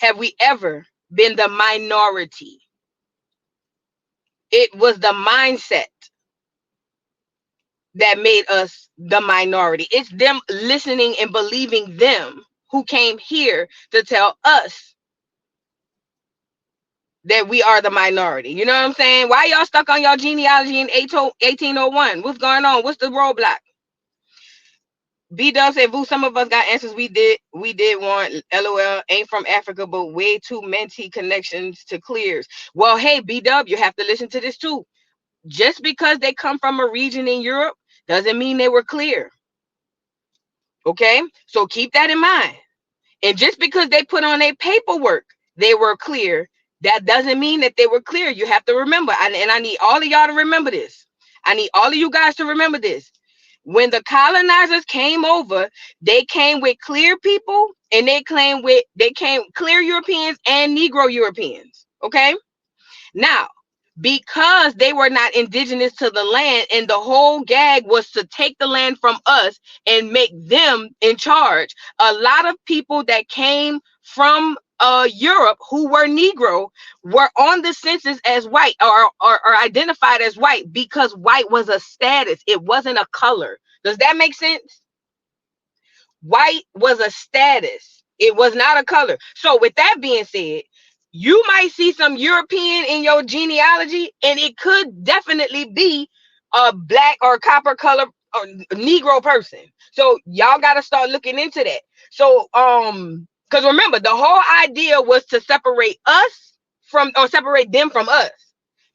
have we ever been the minority. It was the mindset that made us the minority. It's them listening and believing them who came here to tell us that we are the minority. You know what I'm saying? Why y'all stuck on y'all genealogy in 1801? What's going on? What's the roadblock? B-Dub said, Boo, some of us got answers we did want. LOL, ain't from Africa, but way too many connections to clears. Well, hey, B-Dub, you have to listen to this too. Just because they come from a region in Europe doesn't mean they were clear. Okay? So keep that in mind. And just because they put on their paperwork, they were clear, that doesn't mean that they were clear. You have to remember, and I need all of y'all to remember this. I need all of you guys to remember this. When the colonizers came over, they came with clear people, and they came clear Europeans and Negro Europeans. Okay? Now, because they were not indigenous to the land, and the whole gag was to take the land from us and make them in charge, a lot of people that came from Europe who were Negro were on the census as white, or identified as white, because white was a status. It wasn't a color. Does that make sense? White was a status. It was not a color. So with that being said, you might see some European in your genealogy, and it could definitely be a black or copper color or Negro person. So y'all got to start looking into that. So because remember, the whole idea was to separate us from, or separate them from us,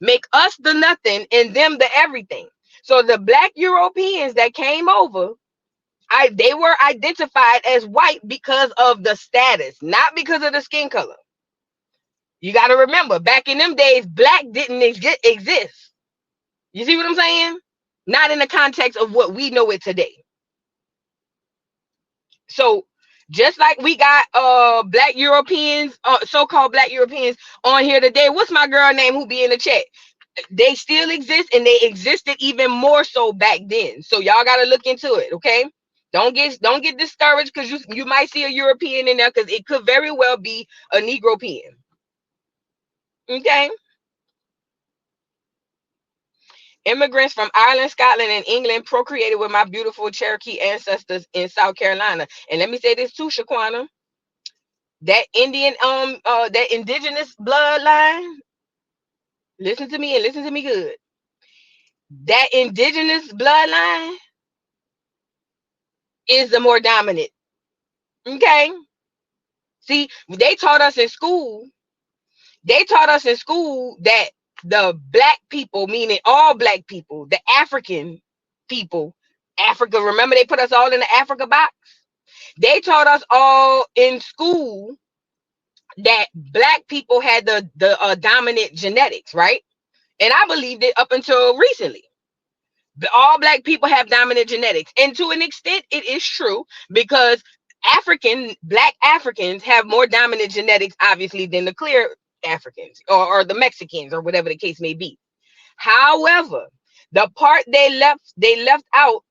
make us the nothing and them the everything. So the black Europeans that came over, they were identified as white because of the status, not because of the skin color. You got to remember, back in them days, black didn't exist. You see what I'm saying? Not in the context of what we know it today. So just like we got black Europeans, so-called black Europeans on here today. What's my girl name who be in the chat? They still exist, and they existed even more so back then. So y'all got to look into it, okay? Don't get discouraged because you might see a European in there, because it could very well be a Negropean. Okay? Immigrants from Ireland, Scotland, and England procreated with my beautiful Cherokee ancestors in South Carolina. And let me say this too, Shaquana. That Indian, that indigenous bloodline, listen to me and listen to me good. That indigenous bloodline is the more dominant. Okay? See, they taught us in school that the black people, meaning all black people, the African people, Africa, remember they put us all in the Africa box? They taught us all in school that black people had the dominant genetics, right? And I believed it up until recently. All black people have dominant genetics. And to an extent, it is true, because black Africans have more dominant genetics, obviously, than the clear Africans or the Mexicans, or whatever the case may be. However, the part they left out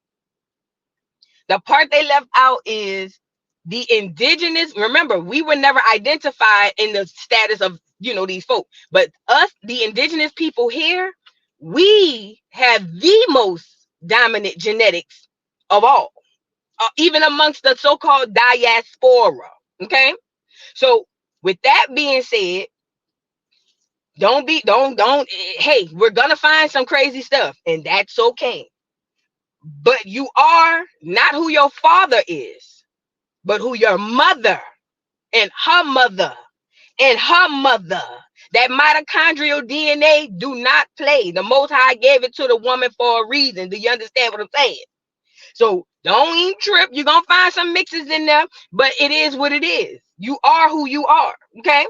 is the indigenous. Remember, we were never identified in the status of, these folk, but us, the indigenous people here, we have the most dominant genetics of all, even amongst the so-called diaspora. Okay, so with that being said, hey, we're gonna find some crazy stuff, and that's okay. But you are not who your father is, but who your mother and her mother and her mother. That mitochondrial DNA do not play. The Most High gave it to the woman for a reason. Do you understand what I'm saying? So don't even trip. You're going to find some mixes in there, but it is what it is. You are who you are, okay?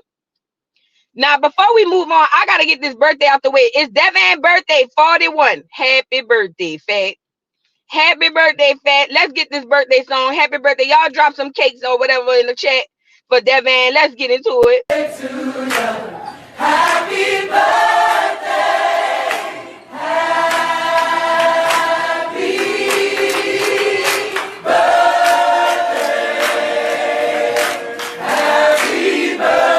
Now, before we move on, I got to get this birthday out the way. It's Devan's birthday, 41. Happy birthday, Fat. Happy birthday, Fat. Let's get this birthday song. Happy birthday. Y'all drop some cakes or whatever in the chat for Devan. Let's get into it. Happy birthday. Happy birthday. Happy birthday.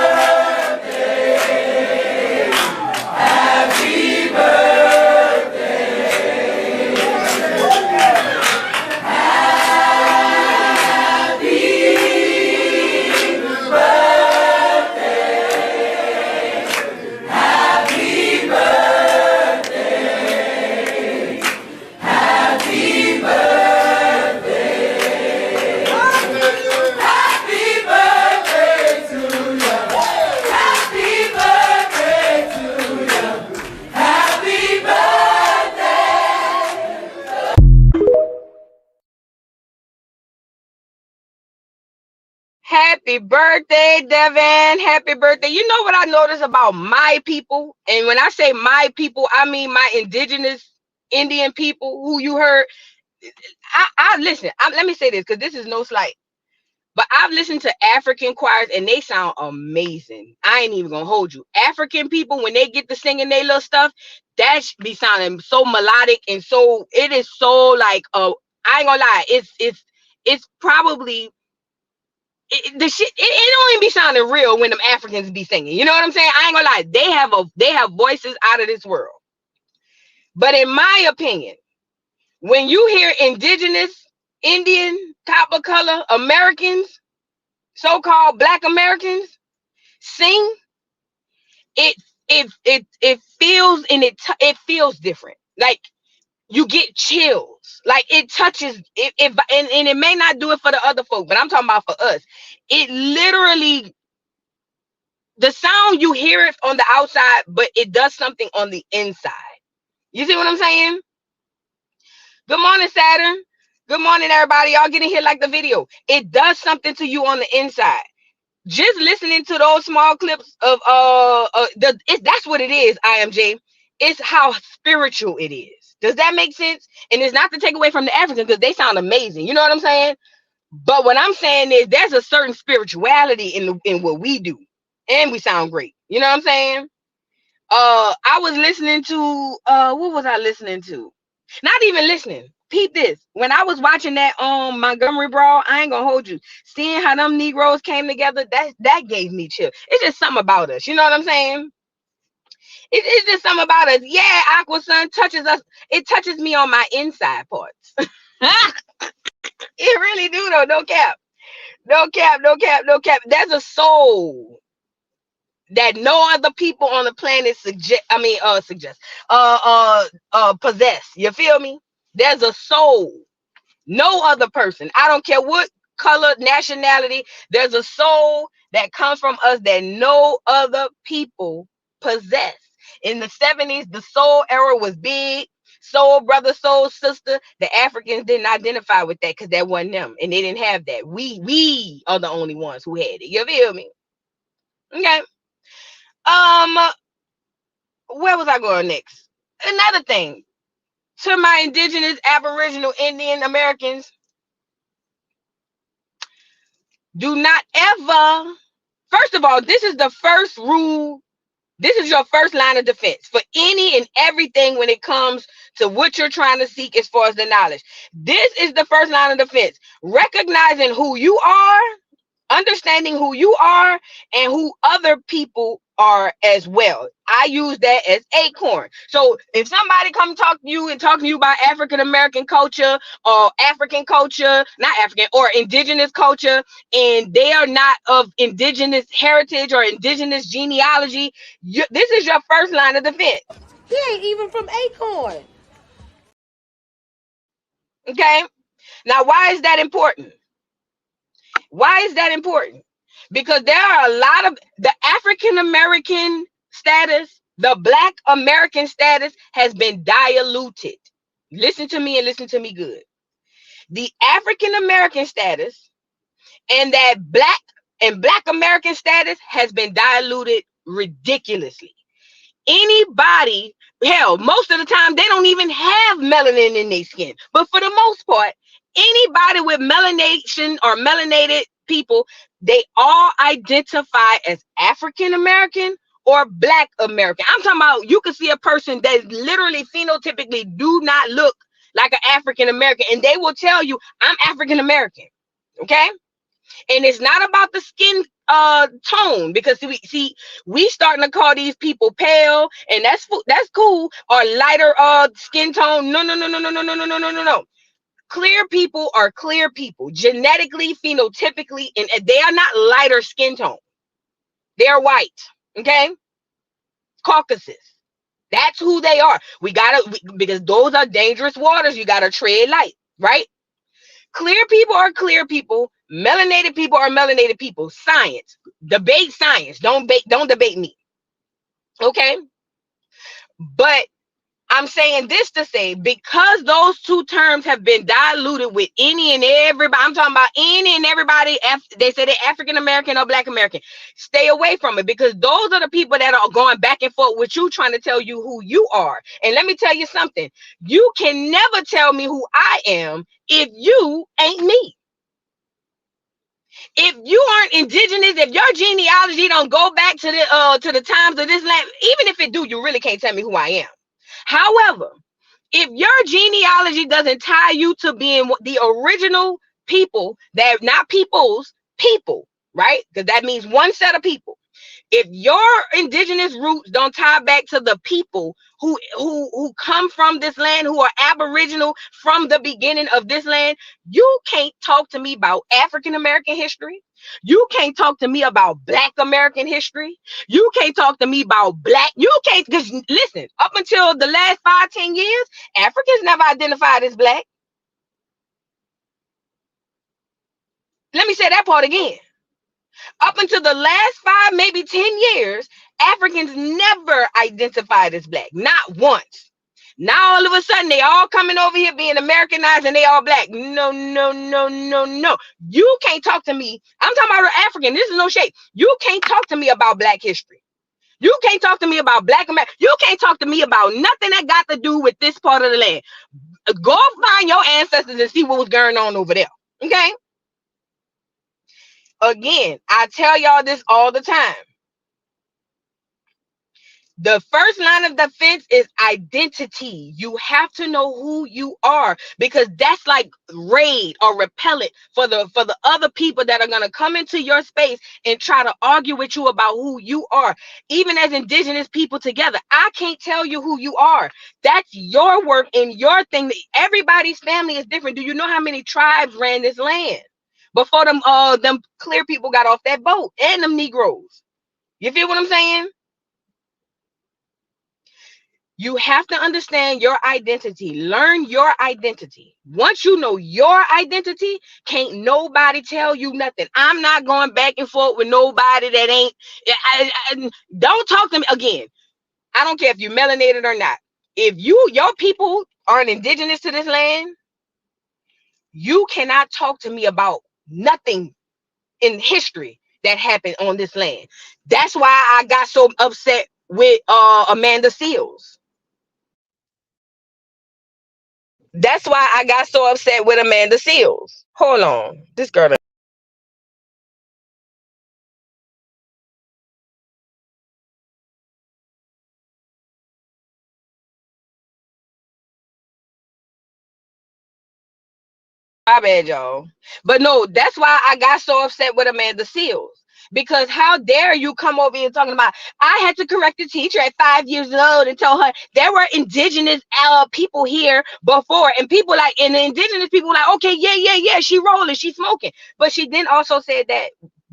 Happy birthday, Devin. Happy birthday. You know what I notice about my people? And when I say my people, I mean my indigenous Indian people who you heard. I listen. Let me say this because this is no slight. But I've listened to African choirs and they sound amazing. I ain't even gonna hold you. African people, when they get to singing their little stuff, that should be sounding so melodic and so it is so like I ain't gonna lie, it's probably the shit it don't even be sounding real when them Africans be singing. You know what I'm saying? I ain't gonna lie, they have voices out of this world. But in my opinion, when you hear indigenous Indian copper color Americans, so-called Black Americans sing, it feels and it feels different. Like you get chills. Like it touches it and it may not do it for the other folk, but I'm talking about for us. It literally, the sound, you hear it on the outside, but it does something on the inside. You see what I'm saying? Good morning, Saturn. Good morning, everybody. Y'all getting here like the video. It does something to you on the inside. Just listening to those small clips of that's what it is, IMJ. It's how spiritual it is. Does that make sense? And it's not to take away from the Africans because they sound amazing. You know what I'm saying? But what I'm saying is there's a certain spirituality in what we do, and we sound great. You know what I'm saying? I was listening to what was I listening to? Not even listening. Peep this. When I was watching that Montgomery Brawl, I ain't gonna hold you. Seeing how them Negroes came together, that gave me chill. It's just something about us. You know what I'm saying? It's just something about us. Yeah, Aqua Sun touches us. It touches me on my inside parts. It really do though. No cap. No cap. No cap. No cap. There's a soul that no other people on the planet possess. You feel me? There's a soul. No other person. I don't care what color, nationality. There's a soul that comes from us that no other people possess. In the 70s, the soul era was big. Soul brother, soul sister. The Africans didn't identify with that because that wasn't them, and they didn't have that. We are the only ones who had it. You feel me? Okay. Where was I going next? Another thing, to my indigenous, Aboriginal, Indian Americans, do not ever, first of all, this is the first rule. This is your first line of defense for any and everything when it comes to what you're trying to seek as far as the knowledge. This is the first line of defense. Recognizing who you are, understanding who you are and who other people are as well. I use that as acorn. So if somebody come talk to you about African American culture or African culture, not African or indigenous culture, and they are not of indigenous heritage or indigenous genealogy, this is your first line of defense. He ain't even from Acorn. Okay. Now, why is that important? Why is that important? Because there are a lot of the African American status, the Black American status has been diluted. Listen to me and listen to me good. The African American status and that Black American status has been diluted ridiculously. Anybody, hell, most of the time they don't even have melanin in their skin. But for the most part, anybody with melanation or melanated people, they all identify as African American or Black American. I'm talking about you can see a person that literally phenotypically do not look like an African American, and they will tell you, I'm African American. Okay? And it's not about the skin tone, because we starting to call these people pale, and that's cool, or lighter skin tone. No. Clear people are clear people, genetically, phenotypically, and they are not lighter skin tone. They are white. Okay? Caucasus. That's who they are. Because those are dangerous waters. You gotta tread light, right? Clear people are clear people. Melanated people are melanated people. Science. Debate science. Don't debate me. Okay? But I'm saying this to say, because those two terms have been diluted with any and everybody, I'm talking about any and everybody, they say they're African American or Black American. Stay away from it, because those are the people that are going back and forth with you, trying to tell you who you are. And let me tell you something. You can never tell me who I am if you ain't me. If you aren't indigenous, if your genealogy don't go back to the times of this land, even if it do, you really can't tell me who I am. However, if your genealogy doesn't tie you to being the original people, that not people's people, right? Because that means one set of people. If your indigenous roots don't tie back to the people who come from this land, who are aboriginal from the beginning of this land, you can't talk to me about African American history. You can't talk to me about Black American history. You can't talk to me about Black. You can't, because listen, up until the last 5-10 years, Africans never identified as Black. Let me say that part again. Up until the last 5, maybe 10 years, Africans never identified as Black, not once. Now all of a sudden they all coming over here being Americanized and they all Black. No, no, no, no, no. You can't talk to me. I'm talking about African. This is no shade. You can't talk to me about Black history. You can't talk to me about Black America. You can't talk to me about nothing that got to do with this part of the land. Go find your ancestors and see what was going on over there. Okay? Again, I tell y'all this all the time. The first line of defense is identity. You have to know who you are, because that's like raid or repellent for the other people that are going to come into your space and try to argue with you about who you are. Even as indigenous people together, I can't tell you who you are. That's your work and your thing. Everybody's family is different. Do you know how many tribes ran this land before them clear people got off that boat, and them Negroes? You feel what I'm saying? You have to understand your identity. Learn your identity. Once you know your identity, can't nobody tell you nothing. I'm not going back and forth with nobody that ain't. Don't talk to me again. I don't care if you're melanated or not. If your people aren't indigenous to this land, you cannot talk to me about nothing in history that happened on this land. That's why I got so upset with Amanda Seals. That's why I got so upset with Amanda Seals. Hold on. This girl. My bad, y'all. But no, that's why I got so upset with Amanda Seals. Because how dare you come over here talking about, I had to correct the teacher at 5 years old and tell her there were indigenous people here before. And people like, and the indigenous people were like, okay, yeah, she rolling, she smoking. But she then also said that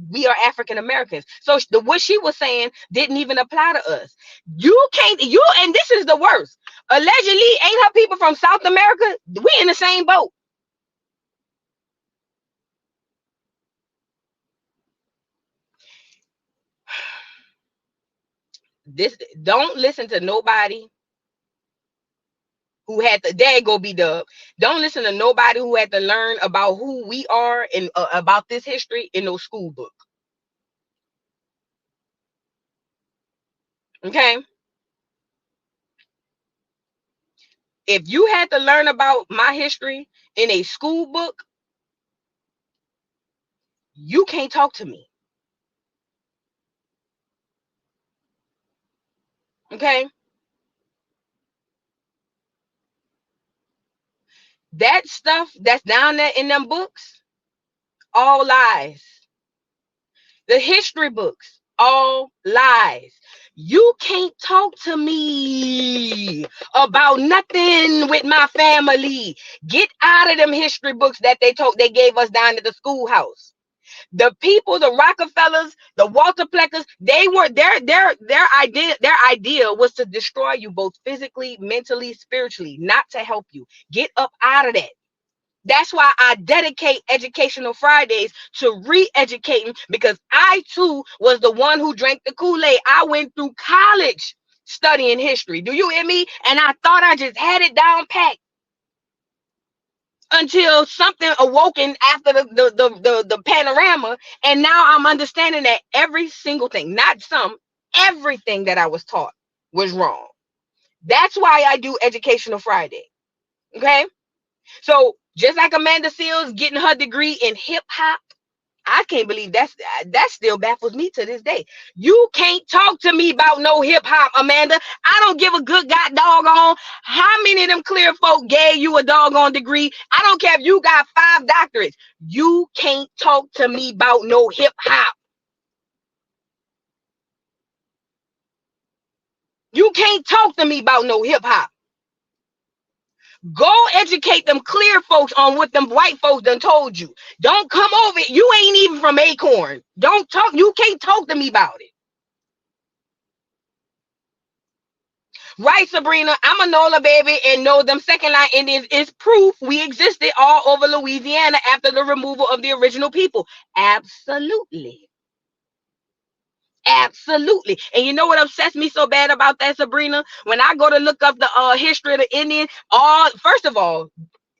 we are African Americans. So what she was saying didn't even apply to us. You can't, and this is the worst. Allegedly, ain't her people from South America? We in the same boat. Don't listen to nobody who had to, there go be dub. Don't listen to nobody who had to learn about who we are and about this history in no school book. Okay? If you had to learn about my history in a school book, you can't talk to me. Okay? That stuff that's down there in them books, all lies. The history books, all lies. You can't talk to me about nothing with my family. Get out of them history books that they gave us down at the schoolhouse. The people, the Rockefellers, the Walter Pleckers, they were their idea was to destroy you both physically, mentally, spiritually, not to help you. Get up out of that. That's why I dedicate Educational Fridays to re-educating, because I too was the one who drank the Kool-Aid. I went through college studying history. Do you hear me? And I thought I just had it down pat until something awoken after the panorama. And now I'm understanding that every single thing, not some, everything that I was taught was wrong. That's why I do Educational Friday. Okay. So just like Amanda Seals getting her degree in hip hop, I can't believe that still baffles me to this day. You can't talk to me about no hip hop, Amanda. I don't give a good god doggone how many of them clear folk gave you a doggone degree. I don't care if you got 5 doctorates. You can't talk to me about no hip hop. You can't talk to me about no hip hop. Go educate them clear folks on what them white folks done told you. Don't come over. You ain't even from Acorn. Don't talk. You can't talk to me about it. Right, Sabrina? I'm a NOLA baby and know them second line Indians is proof we existed all over Louisiana after the removal of the original people. Absolutely. Absolutely. And you know what obsessed me so bad about that, Sabrina? When I go to look up the history of the Indian, first of all,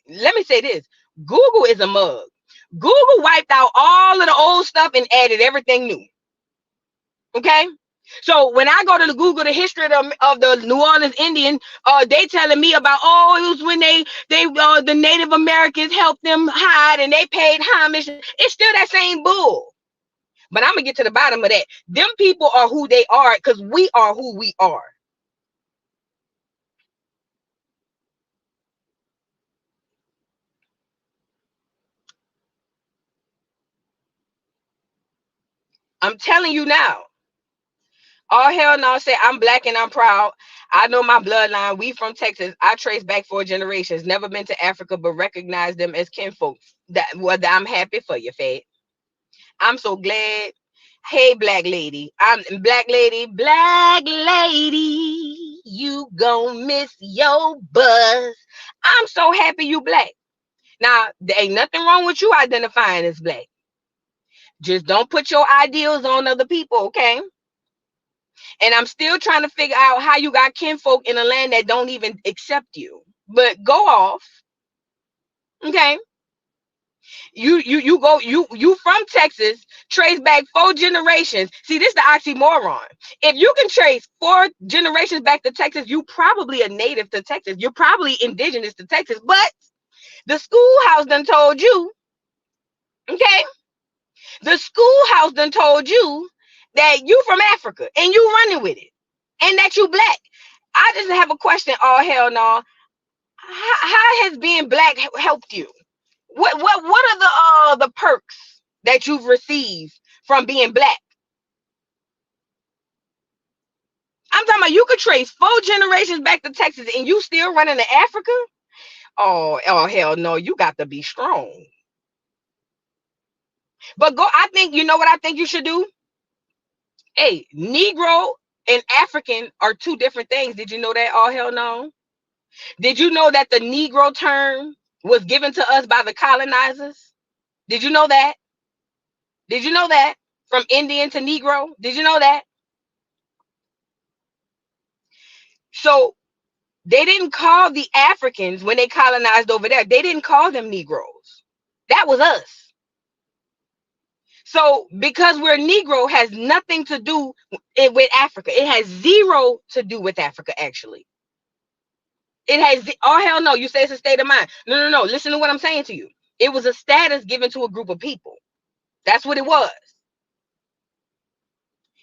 let me say this. Google is a mug. Google wiped out all of the old stuff and added everything new. Okay? So when I go to Google the history of the New Orleans Indian, they telling me about, it was when the Native Americans helped them hide and they paid homage. It's still that same bull. But I'm gonna get to the bottom of that. Them people are who they are because we are who we are. I'm telling you now. All hell no, say I'm black and I'm proud. I know my bloodline. We from Texas. I trace back 4 generations. Never been to Africa, but recognize them as kinfolk. I'm happy for you, Fed. I'm so glad. Hey, black lady. Black lady. You gon' miss your buzz. I'm so happy you black. Now, there ain't nothing wrong with you identifying as black. Just don't put your ideals on other people, okay? And I'm still trying to figure out how you got kinfolk in a land that don't even accept you. But go off. Okay. You from Texas, trace back 4 generations. See, this is the oxymoron. If you can trace 4 generations back to Texas, you probably a native to Texas. You're probably indigenous to Texas. But the schoolhouse done told you, okay? The schoolhouse done told you that you from Africa and you running with it. And that you black. I just have a question. Oh hell no! How has being black helped you? What are the perks that you've received from being black? I'm talking about you could trace 4 generations back to Texas and you still running to Africa. Oh hell no! You got to be strong. But go. I think you know what I think you should do. Hey, Negro and African are 2 different things. Did you know that? Oh hell no! Did you know that the Negro term was given to us by the colonizers? Did you know that? Did you know that? From Indian to Negro? Did you know that? So they didn't call the Africans when they colonized over there, they didn't call them Negroes. That was us. So because we're Negro has nothing to do with Africa. It has 0 to do with Africa, actually. It has, oh hell no, you say it's a state of mind. No. Listen to what I'm saying to you. It was a status given to a group of people. That's what it was.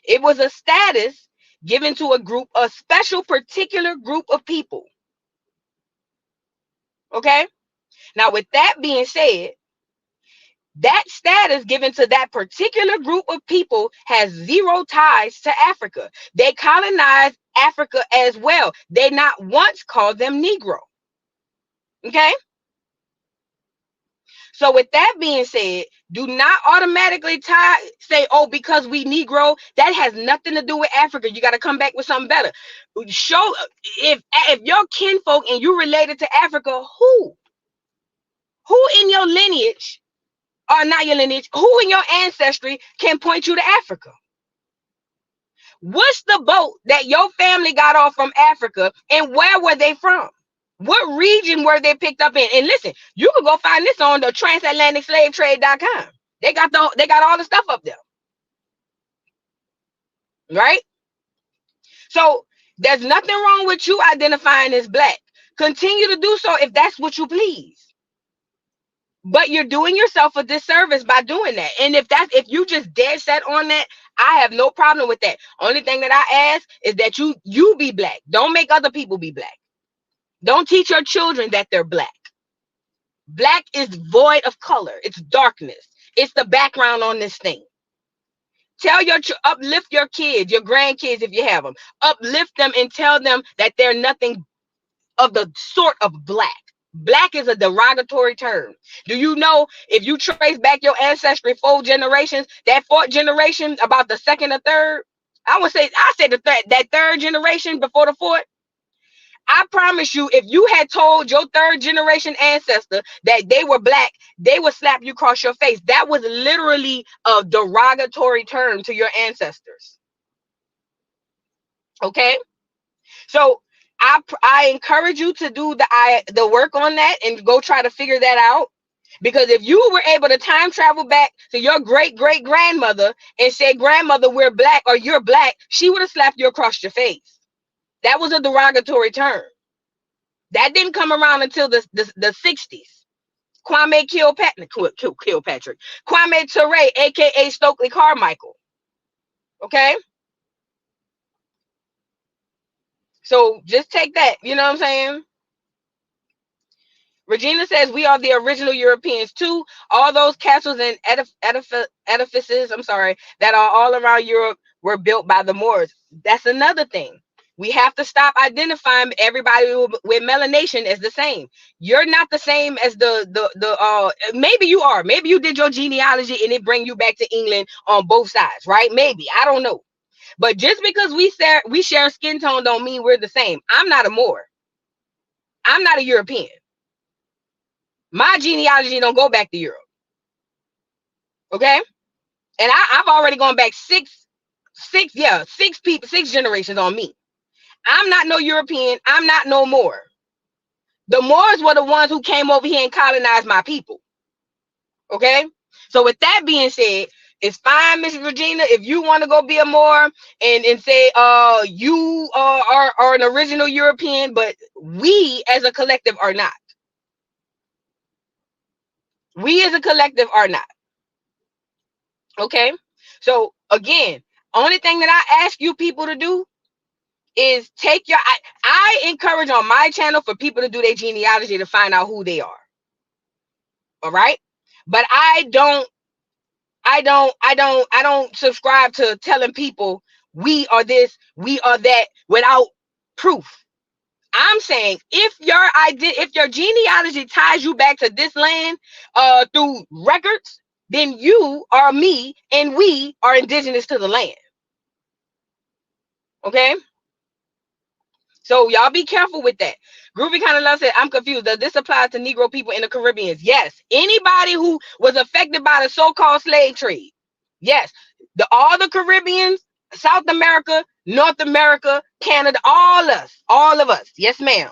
It was a status given to a special particular group of people. Okay? Now, with that being said, that status given to that particular group of people has 0 ties to Africa. They colonized Africa as well. They not once called them Negro. Okay? So with that being said, do not automatically say, oh, because we Negro, that has nothing to do with Africa. You got to come back with something better. Show if you're kinfolk and you related to Africa, who in your lineage, or not your lineage, who in your ancestry can point you to Africa? What's the boat that your family got off from Africa, and where were they from? What region were they picked up in? And listen, you can go find this on the transatlanticslavetrade.com. They got all the stuff up there. Right? So there's nothing wrong with you identifying as black. Continue to do so if that's what you please. But you're doing yourself a disservice by doing that. And if you just dead set on that, I have no problem with that. Only thing that I ask is that you be black. Don't make other people be black. Don't teach your children that they're black. Black is void of color. It's darkness. It's the background on this thing. Uplift your kids, your grandkids, if you have them. Uplift them and tell them that they're nothing of the sort of black. Black is a derogatory term. Do you know, if you trace back your ancestry 4 generations, that 4th generation, about the 2nd or 3rd, I say that 3rd generation before the 4th, I promise you, if you had told your 3rd generation ancestor that they were black, they would slap you across your face. That was literally a derogatory term to your ancestors. Okay? So I encourage you to do the work on that and go try to figure that out. Because if you were able to time travel back to your great-great-grandmother and say, grandmother, we're black, or you're black, she would have slapped you across your face. That was a derogatory term. That didn't come around until the 60s. Kwame Kilpatrick. Kwame Ture, aka Stokely Carmichael. Okay? So just take that. You know what I'm saying? Regina says, we are the original Europeans too. All those castles and edifices, that are all around Europe were built by the Moors. That's another thing. We have to stop identifying everybody with melanation as the same. You're not the same as maybe you are. Maybe you did your genealogy and it bring you back to England on both sides, right? Maybe. I don't know. But just because we share skin tone don't mean we're the same. I'm not a Moor. I'm not a European. My genealogy don't go back to Europe. Okay? And I've already gone back six people, 6 generations on me. I'm not no European. I'm not no Moor. The Moors were the ones who came over here and colonized my people. Okay? So with that being said, it's fine, Miss Regina, if you want to go be a Moor and say you are an original European, but we as a collective are not. We as a collective are not. Okay? So again, only thing that I ask you people to do is take I encourage on my channel for people to do their genealogy to find out who they are. All right? But I don't subscribe to telling people we are this, we are that without proof. I'm saying if your genealogy ties you back to this land through records, then you are me and we are indigenous to the land. Okay? So y'all be careful with that. Groovy Kind of Love said, I'm confused. Does this apply to Negro people in the Caribbean? Yes. Anybody who was affected by the so-called slave trade. Yes. All the Caribbeans, South America, North America, Canada, all of us. Yes, ma'am.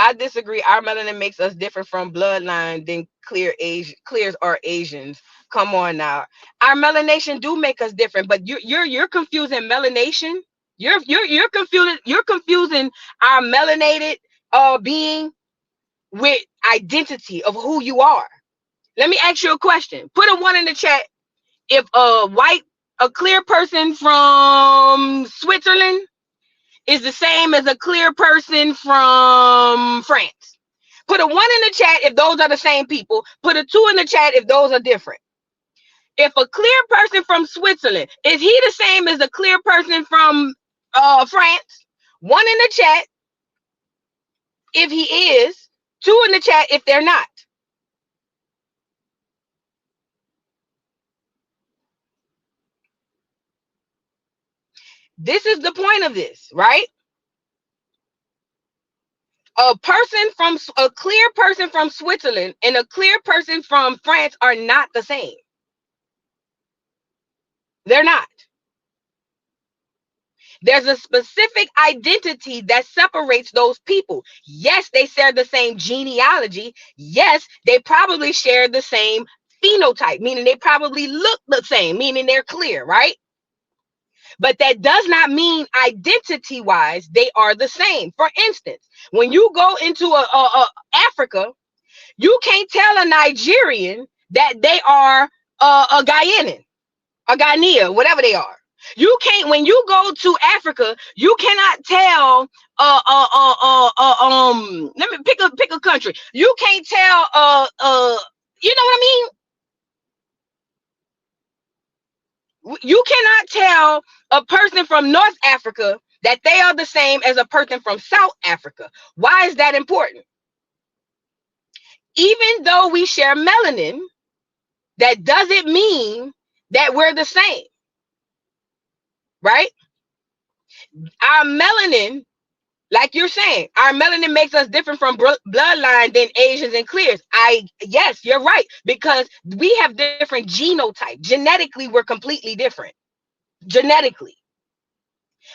I disagree. Our melanin makes us different from bloodline than clears our Asians. Come on now. Our melanation do make us different, but you're confusing melanation. You're confusing our melanated being with identity of who you are. Let me ask you a question. Put a 1 in the chat if a clear person from Switzerland is the same as a clear person from France. Put a 1 in the chat if those are the same people. Put a 2 in the chat if those are different. If a clear person from Switzerland, is he the same as a clear person from France? 1 in the chat if he is. 2 in the chat if they're not. This is the point of this, right? A clear person from Switzerland and a clear person from France are not the same. They're not. There's a specific identity that separates those people. Yes, they share the same genealogy. Yes, they probably share the same phenotype, meaning they probably look the same, meaning they're clear, right? But that does not mean identity-wise they are the same. For instance, when you go into Africa, you can't tell a Nigerian that they are a Guyanan, a Ghanaian, whatever they are. You can't, when you go to Africa, you cannot tell let me pick a country. You can't tell you know what I mean? You cannot tell a person from North Africa that they are the same as a person from South Africa. Why is that important? Even though we share melanin, that doesn't mean that we're the same, right? Our melanin, like you're saying, our melanin makes us different from bloodline than Asians and clears. Yes, you're right, because we have different genotype. Genetically, we're completely different. Genetically.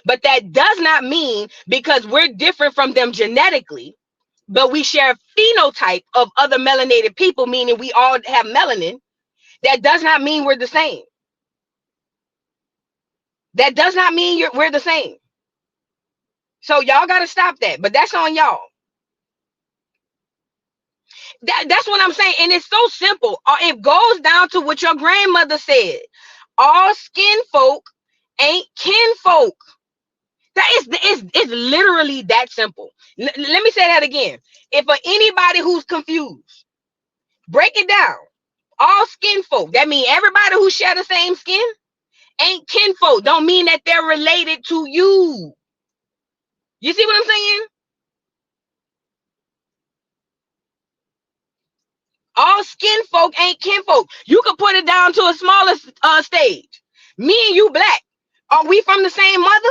But that does not mean because we're different from them genetically, but we share phenotype of other melanated people, meaning we all have melanin. That does not mean we're the same. That does not mean we're the same. So y'all got to stop that. But that's on y'all. That's what I'm saying. And it's so simple. It goes down to what your grandmother said. All skin folk ain't kin folk. It's literally that simple. Let me say that again. If for anybody who's confused, break it down. All skin folk, that means everybody who share the same skin, ain't kinfolk. Don't mean that they're related to you. You see what I'm saying? All skin folk ain't kinfolk. You can put it down to a smaller stage. Me and you black. Are we from the same mother?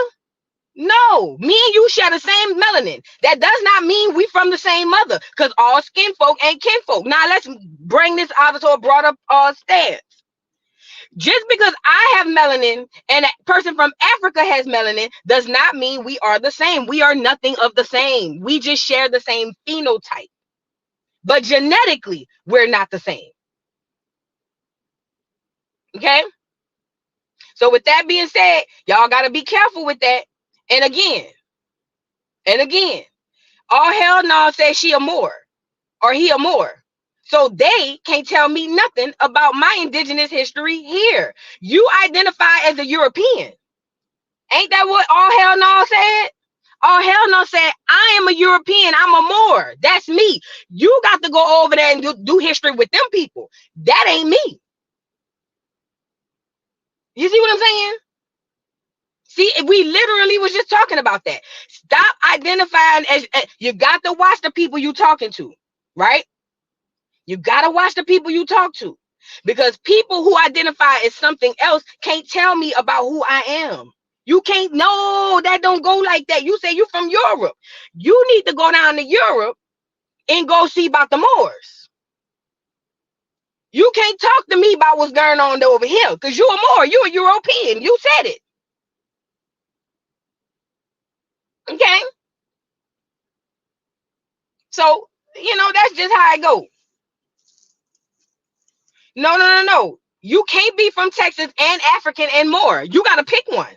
No, me and you share the same melanin. That does not mean we from the same mother, because all skin folk ain't kinfolk. Now let's bring this out to a broader stance. Just because I have melanin and a person from Africa has melanin does not mean we are the same. We are nothing of the same. We just share the same phenotype. But genetically, we're not the same. Okay? So with that being said, y'all got to be careful with that. And again, all hell no says she a Moor or he a Moor. So they can't tell me nothing about my indigenous history here. You identify as a European. Ain't that what all hell no said? All hell no said, I am a European. I'm a Moor. That's me. You got to go over there and do history with them people. That ain't me. You see what I'm saying? See, we literally was just talking about that. Stop identifying as you got to watch the people you talking to, right? You got to watch the people you talk to, because people who identify as something else can't tell me about who I am. You can't. No, that don't go like that. You say you from Europe. You need to go down to Europe and go see about the Moors. You can't talk to me about what's going on over here, because you're a Moor. You're a European. You said it. Okay. So, that's just how I go. No. You can't be from Texas and African and Moor. You got to pick one.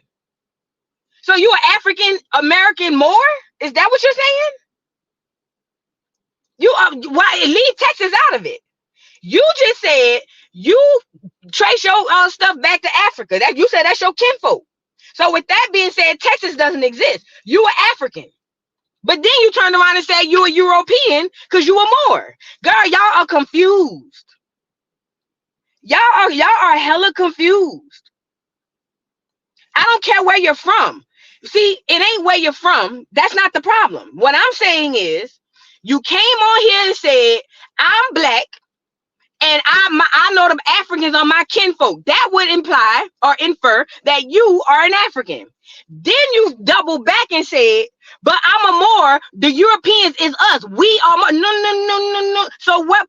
So you an African American Moor? Is that what you're saying? Why leave Texas out of it? You just said you trace your stuff back to Africa. That you said that's your kinfolk. So with that being said, Texas doesn't exist. You are African. But then you turn around and say you a European because you a Moor. Girl, y'all are confused. Y'all are hella confused. I don't care where you're from. See, it ain't where you're from. That's not the problem. What I'm saying is, you came on here and said, I'm black, and I know them Africans are my kinfolk. That would imply or infer that you are an African. Then you double back and said, But I'm a more, the Europeans is us. We are more, no. So what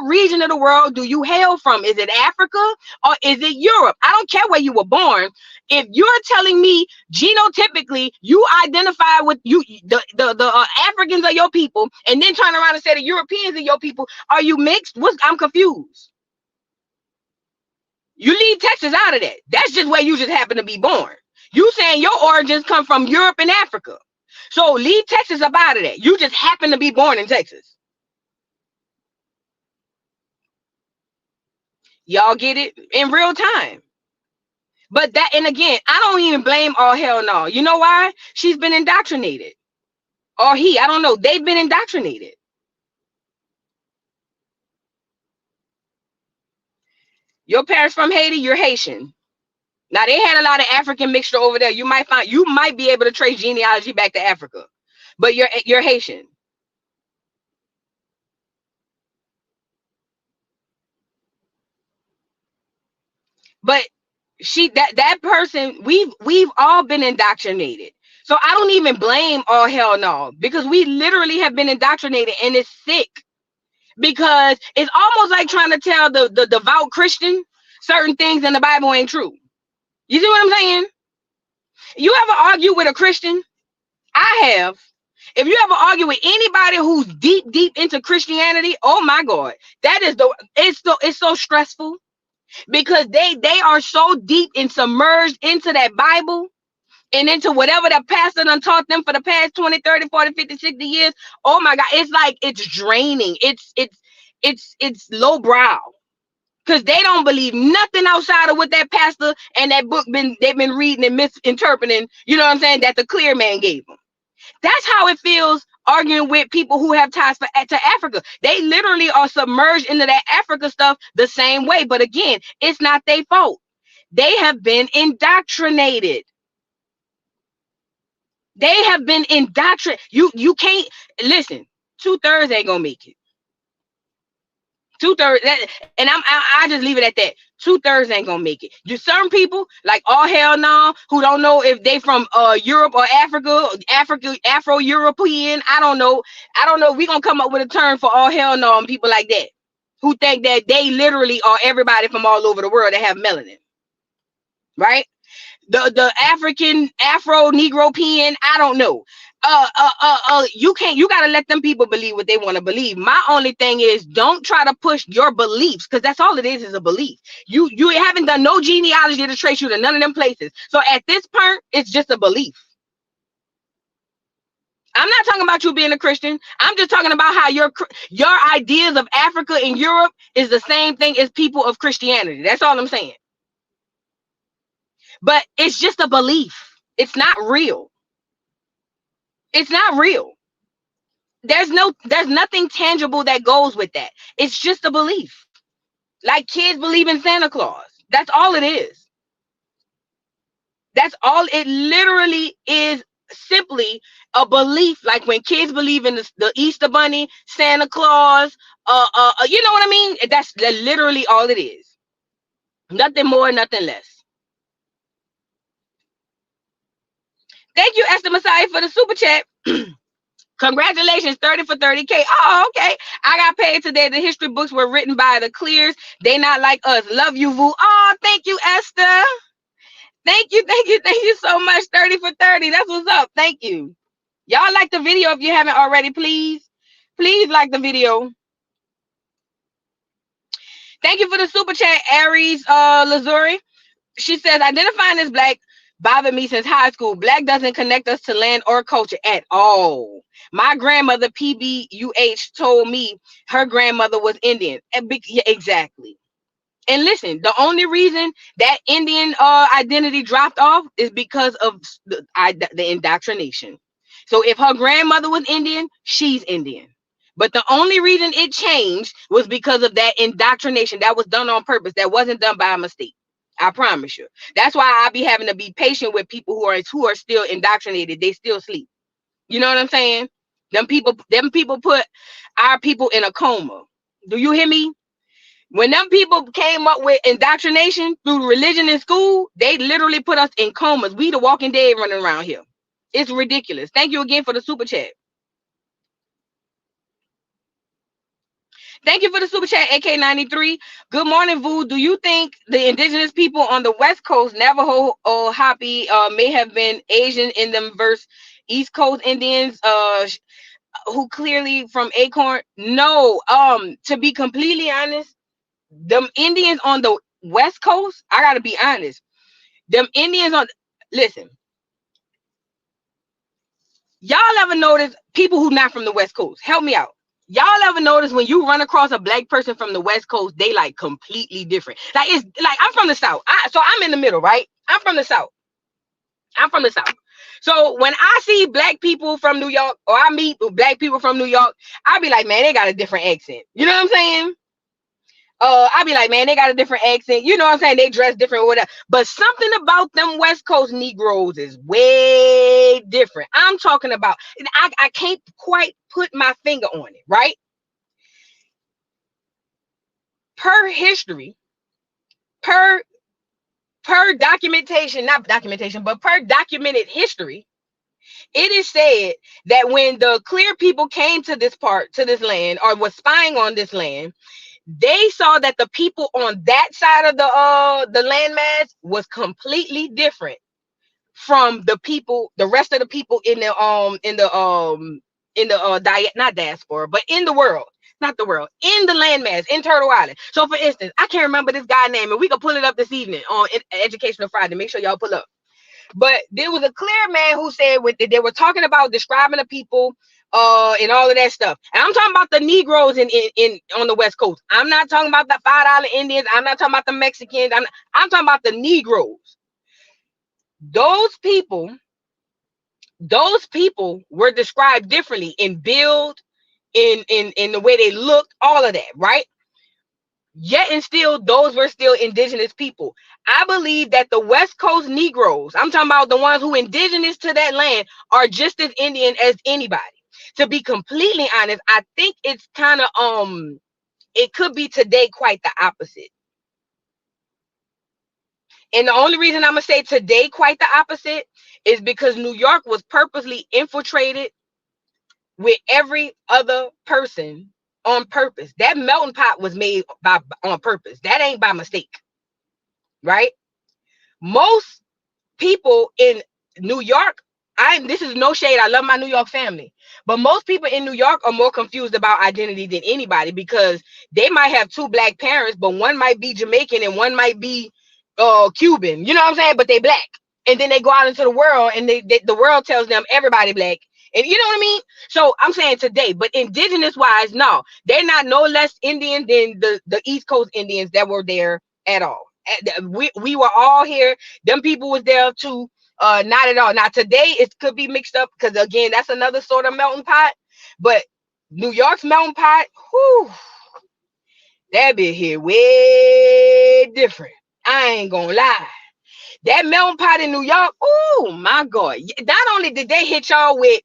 region of the world do you hail from? Is it Africa or is it Europe? I don't care where you were born. If you're telling me genotypically you identify with the Africans are your people, and then turn around and say the Europeans are your people, are you mixed? I'm confused. You leave Texas out of that. That's just where you just happen to be born. You saying your origins come from Europe and Africa. So leave Texas up out of that. You just happen to be born in Texas. Y'all get it in real time. But that, and again, I don't even blame all hell no. You know why? She's been indoctrinated. Or he, I don't know. They've been indoctrinated. Your parents from Haiti, you're Haitian. Now they had a lot of African mixture over there. You might be able to trace genealogy back to Africa, but you're Haitian. But that person, we've all been indoctrinated. So I don't even blame all hell no, because we literally have been indoctrinated, and it's sick. Because it's almost like trying to tell the devout Christian certain things in the Bible ain't true. You see what I'm saying? You ever argue with a Christian? I have. If you ever argue with anybody who's deep into Christianity, oh my God, it's so stressful, because they are so deep and submerged into that Bible and into whatever the pastor done taught them for the past 20, 30, 40, 50, 60 years. Oh my God, it's like it's draining. It's low brow. Because they don't believe nothing outside of what that pastor and that book they've been reading and misinterpreting, you know what I'm saying, that the clear man gave them. That's how it feels arguing with people who have ties to Africa. They literally are submerged into that Africa stuff the same way. But again, it's not their fault. They have been indoctrinated. They have been indoctrinated. You can't listen. 2/3 ain't gonna make it. 2/3, and I just leave it at that. 2/3 ain't gonna make it. Do certain people like all hell no, who don't know if they from Europe or Africa, Afro-European. I don't know. We gonna come up with a term for all hell no and people like that who think that they literally are everybody from all over the world that have melanin, right? The African, Afro, Negropean, I don't know. You gotta let them people believe what they want to believe. My only thing is, don't try to push your beliefs, because that's all it is a belief. You haven't done no genealogy to trace you to none of them places. So at this point, it's just a belief. I'm not talking about you being a Christian. I'm just talking about how your ideas of Africa and Europe is the same thing as people of Christianity. That's all I'm saying. But it's just a belief. It's not real. It's not real. There's nothing tangible that goes with that. It's just a belief. Like kids believe in Santa Claus. That's all it is. That's all it literally is, simply a belief. Like when kids believe in the Easter Bunny, Santa Claus, you know what I mean? That's literally all it is. Nothing more, nothing less. Thank you, Esther Messiah, for the super chat. Congratulations, 30 for 30K. Oh, okay. I got paid today. The history books were written by the Clears. They not like us. Love you, Vu. Oh, thank you, Esther. Thank you so much. 30 for 30. That's what's up. Thank you. Y'all like the video if you haven't already, please. Please like the video. Thank you for the super chat, Aries Lazuri. She says, identifying as Black bothered me since high school. Black doesn't connect us to land or culture at all. My grandmother, PBUH, told me her grandmother was Indian. Yeah, exactly. And listen, the only reason that Indian identity dropped off is because of the indoctrination. So if her grandmother was Indian, she's Indian. But the only reason it changed was because of that indoctrination that was done on purpose. That wasn't done by a mistake. I promise you. That's why I be having to be patient with people who are still indoctrinated. They still sleep. You know what I'm saying? Them people put our people in a coma. Do you hear me? When them people came up with indoctrination through religion in school, they literally put us in comas. We the Walking Dead running around here. It's ridiculous. Thank you again for the super chat. Thank you for the super chat, AK93. Good morning, Vu. Do you think the indigenous people on the West Coast, Navajo or Hopi, may have been Asian in them versus East Coast Indians, who clearly from Acorn? No. To be completely honest, them Indians on the West Coast, I gotta be honest. Them Indians on, listen, y'all ever notice people who not from the West Coast? Help me out. Y'all ever notice when you run across a black person from the West Coast, they like completely different. Like, it's like, I'm from the South. So I'm in the middle, right? I'm from the South. So when I see black people from New York, or I meet black people from New York, I be like, man, they got a different accent. You know what I'm saying? I be like, man, they got a different accent. You know what I'm saying? They dress different or whatever. But something about them West Coast Negroes is way different. I'm talking about, I can't quite put my finger on it, right? Per history, per documentation, not documentation, but per documented history, it is said that when the clear people came to this land, or was spying on this land, they saw that the people on that side of the landmass was completely different from the rest of the people in the not diaspora, but in the world, not the world, in the landmass, in Turtle Island. So for instance, I can't remember this guy's name, and we can pull it up this evening on Educational Friday. Make sure y'all pull up. But there was a clear man who said they were talking about describing the people and all of that stuff. And I'm talking about the Negroes in on the West Coast. I'm not talking about the $5 Indians. I'm not talking about the Mexicans. I'm talking about the Negroes. Those people were described differently in build, in the way they looked, all of that, right? Yet and still, those were still indigenous people. I believe that the West Coast Negroes, I'm talking about the ones who indigenous to that land, are just as Indian as anybody. To be completely honest, I think it's kind of it could be today quite the opposite. And the only reason I'm gonna say today quite the opposite is because New York was purposely infiltrated with every other person on purpose. That melting pot was made on purpose. That ain't by mistake, right? Most people in New York, this is no shade, I love my New York family, but most people in New York are more confused about identity than anybody, because they might have two black parents, but one might be Jamaican and one might be Cuban, you know what I'm saying? But they black, and then they go out into the world, and the world tells them everybody black, and you know what I mean? So I'm saying today, but indigenous wise, no, they're not no less Indian than the East Coast Indians that were there at all. We were all here. Them people was there too. Not at all. Now today it could be mixed up, because again, that's another sort of melting pot. But New York's melting pot, whew, that bit here way different. I ain't gonna lie. That melting pot in New York, oh my God. Not only did they hit y'all with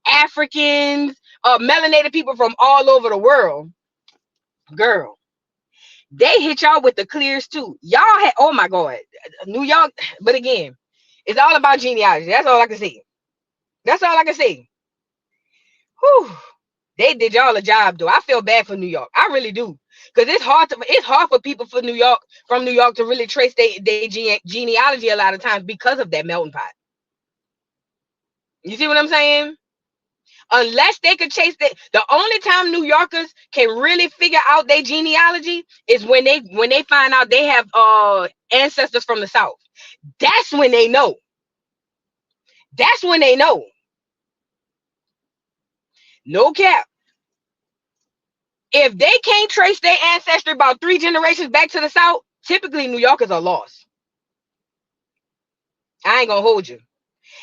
Africans, melanated people from all over the world, girl, they hit y'all with the clears too. Y'all had, oh my God, New York. But again, it's all about genealogy. That's all I can say. That's all I can say. Whew. They did y'all a job though. I feel bad for New York. I really do. Because it's hard for people from New York to really trace their genealogy a lot of times because of that melting pot. You see what I'm saying? Unless they could chase that, the only time New Yorkers can really figure out their genealogy is when they find out they have ancestors from the South. That's when they know. That's when they know. No cap. If they can't trace their ancestry about 3 generations back to the South, typically New Yorkers are lost. I ain't gonna hold you.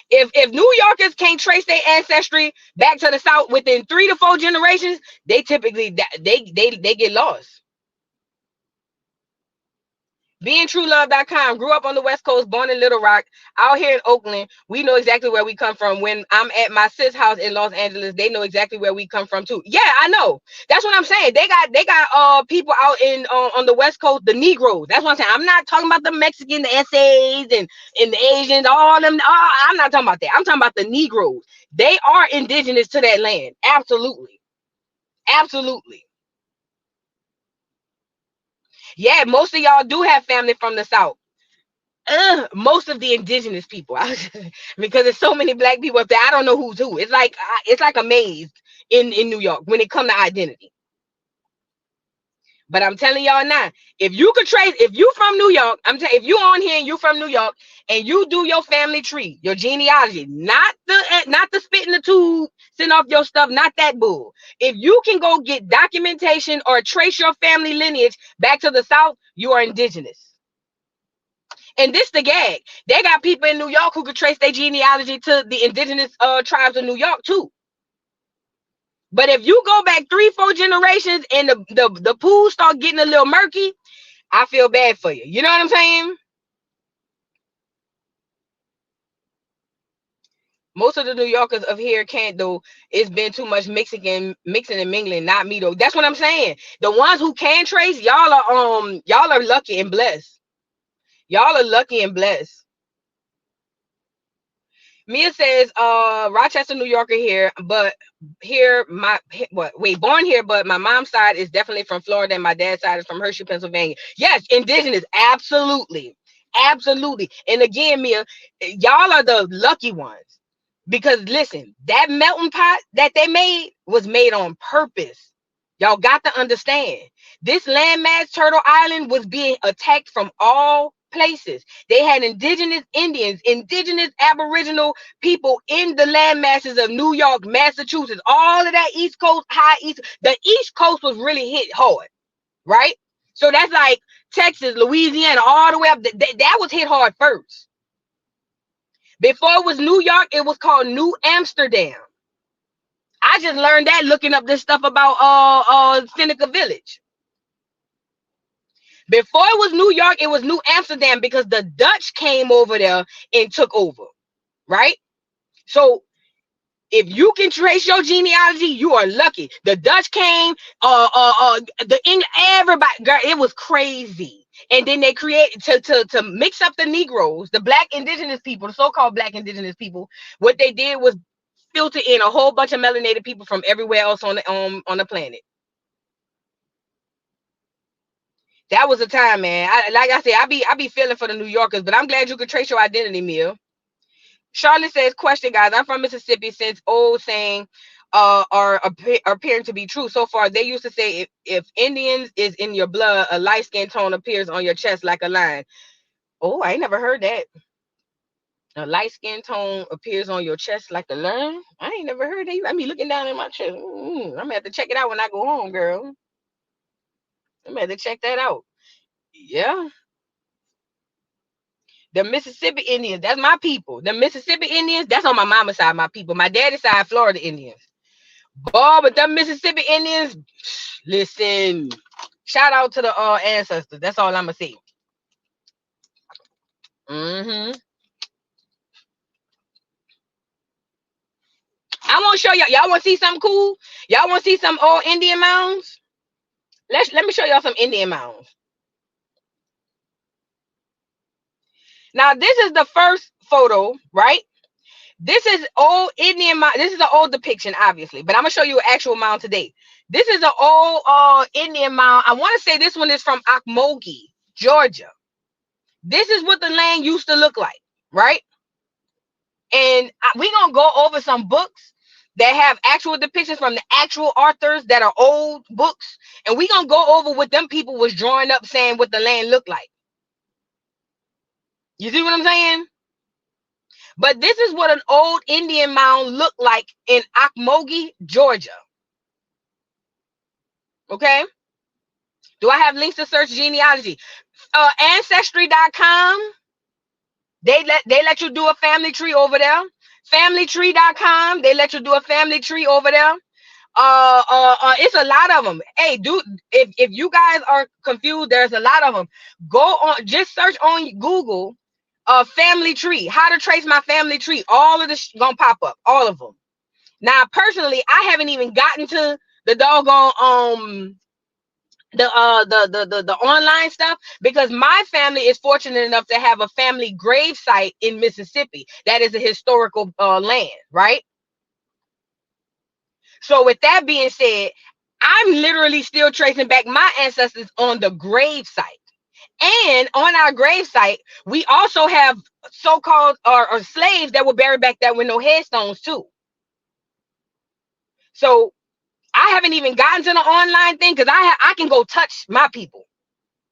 If New Yorkers can't trace their ancestry back to the South within 3 to 4 generations, they typically they get lost. BeingTrueLove.com. Grew up on the West Coast, born in Little Rock, out here in Oakland. We know exactly where we come from. When I'm at my sis house in Los Angeles, they know exactly where we come from too. Yeah, I know. That's what I'm saying. They got people out in on the West Coast, the Negroes. That's what I'm saying. I'm not talking about the Mexican, the essays, and the Asians, all them. I'm not talking about that. I'm talking about the Negroes. They are indigenous to that land. Absolutely. Absolutely. Yeah, most of y'all do have family from the South. Most of the indigenous people, because there's so many black people up there. I don't know who's who. It's like a maze in New York when it comes to identity. But I'm telling y'all now, if you could trace, if you from New York, if you on here and you from New York and you do your family tree, your genealogy, not the spit in the tube, send off your stuff, not that bull. If you can go get documentation or trace your family lineage back to the South, you are indigenous. And this the gag. They got people in New York who could trace their genealogy to the indigenous tribes of New York too. But if you go back 3-4 generations and the pool start getting a little murky, I feel bad for you. You know what I'm saying? Most of the New Yorkers of here can't though. It's been too much mixing and mingling. Not me though. That's what I'm saying. The ones who can trace, y'all are lucky and blessed. Y'all are lucky and blessed. Mia says, Rochester, New Yorker here, but here born here, but my mom's side is definitely from Florida and my dad's side is from Hershey, Pennsylvania. Yes, indigenous, absolutely. Absolutely. And again, Mia, y'all are the lucky ones. Because listen, that melting pot that they made was made on purpose. Y'all got to understand. This landmass Turtle Island was being attacked from all places. They had indigenous Indians, indigenous Aboriginal people in the land masses of New York, Massachusetts, all of that East Coast, high East. The East Coast was really hit hard, right? So that's like Texas, Louisiana, all the way up. That was hit hard first. Before it was New York, it was called New Amsterdam. I just learned that looking up this stuff about Seneca Village. Before it was New York, it was New Amsterdam because the Dutch came over there and took over, right? So if you can trace your genealogy, you are lucky. The Dutch came, the English, everybody, girl, it was crazy. And then they created to mix up the Negroes, the black indigenous people, the so-called black indigenous people. What they did was filter in a whole bunch of melanated people from everywhere else on the planet. That was a time, man. Like I said, I be feeling for the New Yorkers, but I'm glad you could trace your identity, Mill. Charlotte says, question, guys. I'm from Mississippi. Since old saying are appearing to be true. So far, they used to say if Indians is in your blood, a light skin tone appears on your chest like a line. Oh, I ain't never heard that. A light skin tone appears on your chest like a line. I ain't never heard that. I mean, looking down in my chest. I'm gonna have to check it out when I go home, girl. I'm gonna have to check that out. Yeah. The Mississippi Indians, that's my people. The Mississippi Indians, that's on my mama's side, my people. My daddy's side, Florida Indians. Boy, but the Mississippi Indians, listen, shout out to the ancestors. That's all I'm gonna say. I want to show y'all. Y'all want to see something cool? Y'all want to see some old Indian mounds? Let me show y'all some Indian mounds. Now, this is the first photo, right? This is old Indian mound. This is an old depiction, obviously, but I'm gonna show you an actual mound today. This is an old Indian mound. I want to say this one is from Ocmulgee, Georgia. This is what the land used to look like, right? And we're gonna go over some books that have actual depictions from the actual authors that are old books, and we're gonna go over what them people was drawing up, saying what the land looked like. You see what I'm saying? But this is what an old Indian mound looked like in Ocmulgee, Georgia. Okay. Do I have links to search genealogy? Ancestry.com. They let you do a family tree over there. Familytree.com. They let you do a family tree over there. It's a lot of them. Hey, dude, if you guys are confused, there's a lot of them. Go on, just search on Google, family tree, how to trace my family tree. All of this gonna pop up, all of them. Now, personally, I haven't even gotten to the doggone the online stuff, because my family is fortunate enough to have a family grave site in Mississippi that is a historical land, right? So with that being said, I'm literally still tracing back my ancestors on the grave site. And on our grave site, we also have so-called or slaves that were buried back there with no headstones too. So I haven't even gotten to the online thing, because I can go touch my people.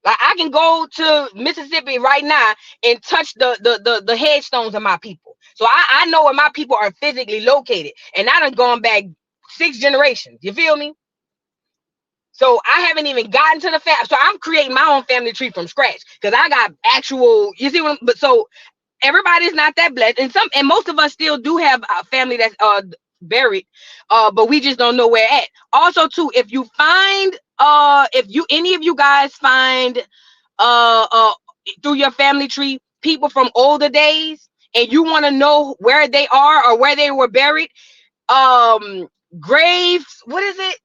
Like, I can go to Mississippi right now and touch the headstones of my people. So I know where my people are physically located, and I done gone back 6 generations. You feel me? So I haven't even gotten to the fact. So I'm creating my own family tree from scratch, because I got actual. You see what? But so everybody's not that blessed, and most of us still do have a family that's buried, but we just don't know where at. Also, too, if you find if you any of you guys find through your family tree people from older days, and you want to know where they are or where they were buried, graves, what is it?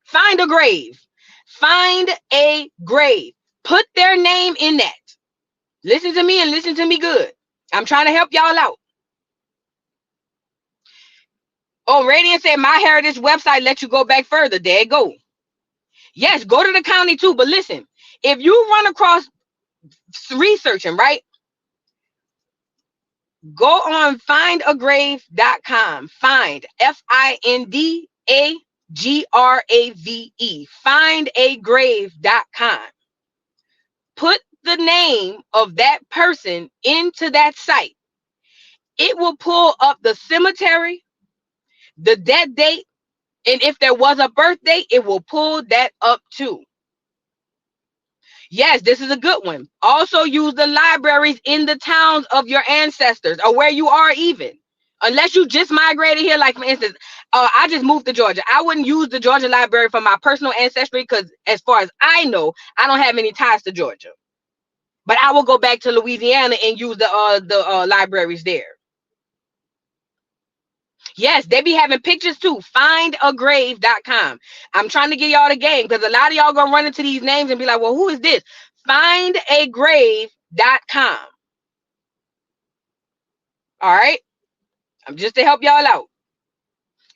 Find a grave. Find a grave. Put their name in that. Listen to me and listen to me good. I'm trying to help y'all out. Oh, Radiant said my heritage website lets you go back further. There you go. Yes, go to the county too. But listen, if you run across researching, right? Go on findagrave.com. Find FINDAGRAVE. Findagrave.com. Put the name of that person into that site. It will pull up the cemetery, the death date, and if there was a birthday, it will pull that up too. Yes, this is a good one. Also use the libraries in the towns of your ancestors, or where you are even. Unless you just migrated here, like for instance, I just moved to Georgia. I wouldn't use the Georgia library for my personal ancestry, because as far as I know, I don't have any ties to Georgia. But I will go back to Louisiana and use the libraries there. Yes, they be having pictures too. Findagrave.com. I'm trying to get y'all the game, because a lot of y'all gonna run into these names and be like, well, who is this? Findagrave.com. All right. I'm just to help y'all out.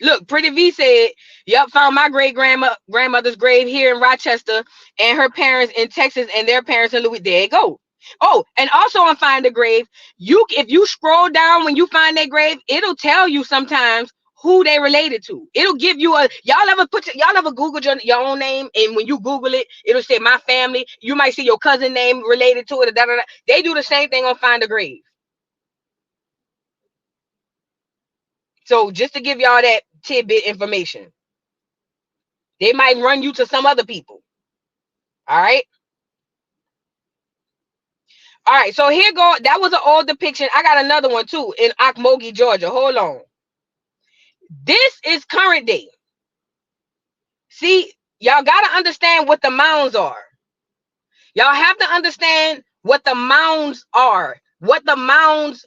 Look, Pretty V said, yep, found my grandmother's grave here in Rochester, and her parents in Texas, and their parents in Louis. There you go. Oh, and also on Find a Grave, if you scroll down when you find that grave, it'll tell you sometimes who they related to. It'll give you y'all ever Googled your own name, and when you Google it, it'll say my family. You might see your cousin name related to it. Or da, da, da. They do the same thing on Find a Grave. So just to give y'all that tidbit information, they might run you to some other people. All right. All right. So here go. That was an old depiction. I got another one too in Ocmulgee, Georgia. Hold on. This is current day. See, y'all got to understand what the mounds are. Y'all have to understand what the mounds are, what the mounds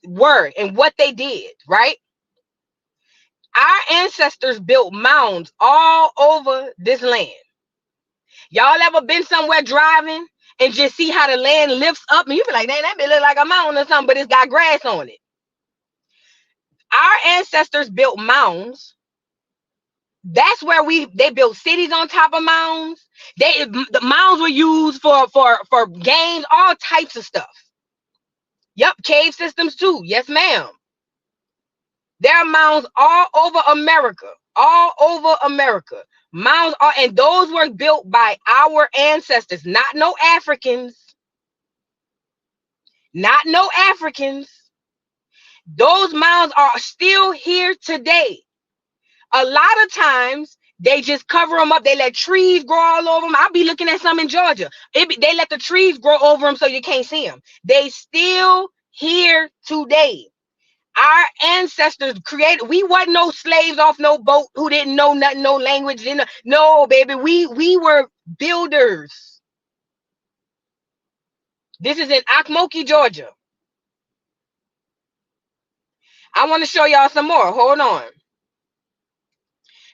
were, and what they did, right? Our ancestors built mounds all over this land. Y'all ever been somewhere driving and just see how the land lifts up, and you be like, man, that may look like a mountain or something, but it's got grass on it. Our ancestors built mounds. That's where they built cities on top of mounds. The mounds were used for games, all types of stuff. Yep, cave systems too. Yes, ma'am. There are mounds all over America. All over America. Mounds are, and those were built by our ancestors, not no Africans. Not no Africans. Those mounds are still here today. A lot of times they just cover them up. They let trees grow all over them. I'll be looking at some in Georgia. They let the trees grow over them so you can't see them. They still here today. Our ancestors created. We wasn't no slaves off no boat who didn't know nothing, no language. No, baby. We were builders. This is in Akmoki, Georgia. I want to show y'all some more. Hold on.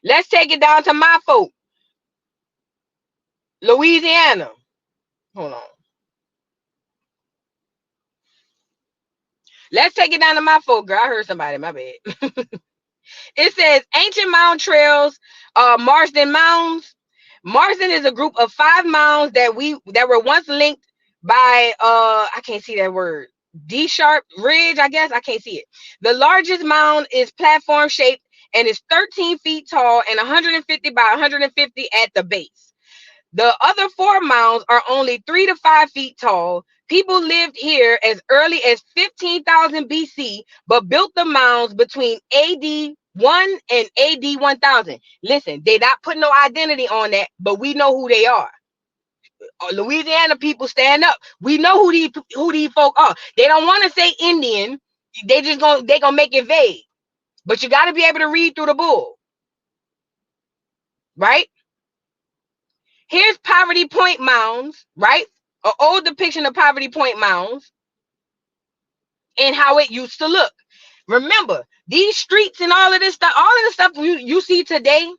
Let's take it down to my folk, Louisiana. Hold on. Let's take it down to my folk, girl. I heard somebody. My bad. It says ancient mound trails, Marsden Mounds. Marsden is a group of 5 mounds that were once linked by I can't see that word. D sharp ridge, I guess. I can't see it. The largest mound is platform shaped and is 13 feet tall and 150 by 150 at the base. The other 4 mounds are only 3 to 5 feet tall. People lived here as early as 15,000 BC, but built the mounds between AD 1 and AD 1000. Listen, they not putting no identity on that, but we know who they are. Louisiana people, stand up. We know who these folk are. They don't want to say Indian. They gonna make it vague. But you got to be able to read through the bull, right? Here's Poverty Point mounds, right? An old depiction of Poverty Point mounds and how it used to look. Remember, these streets and all of this stuff, all of the stuff you see today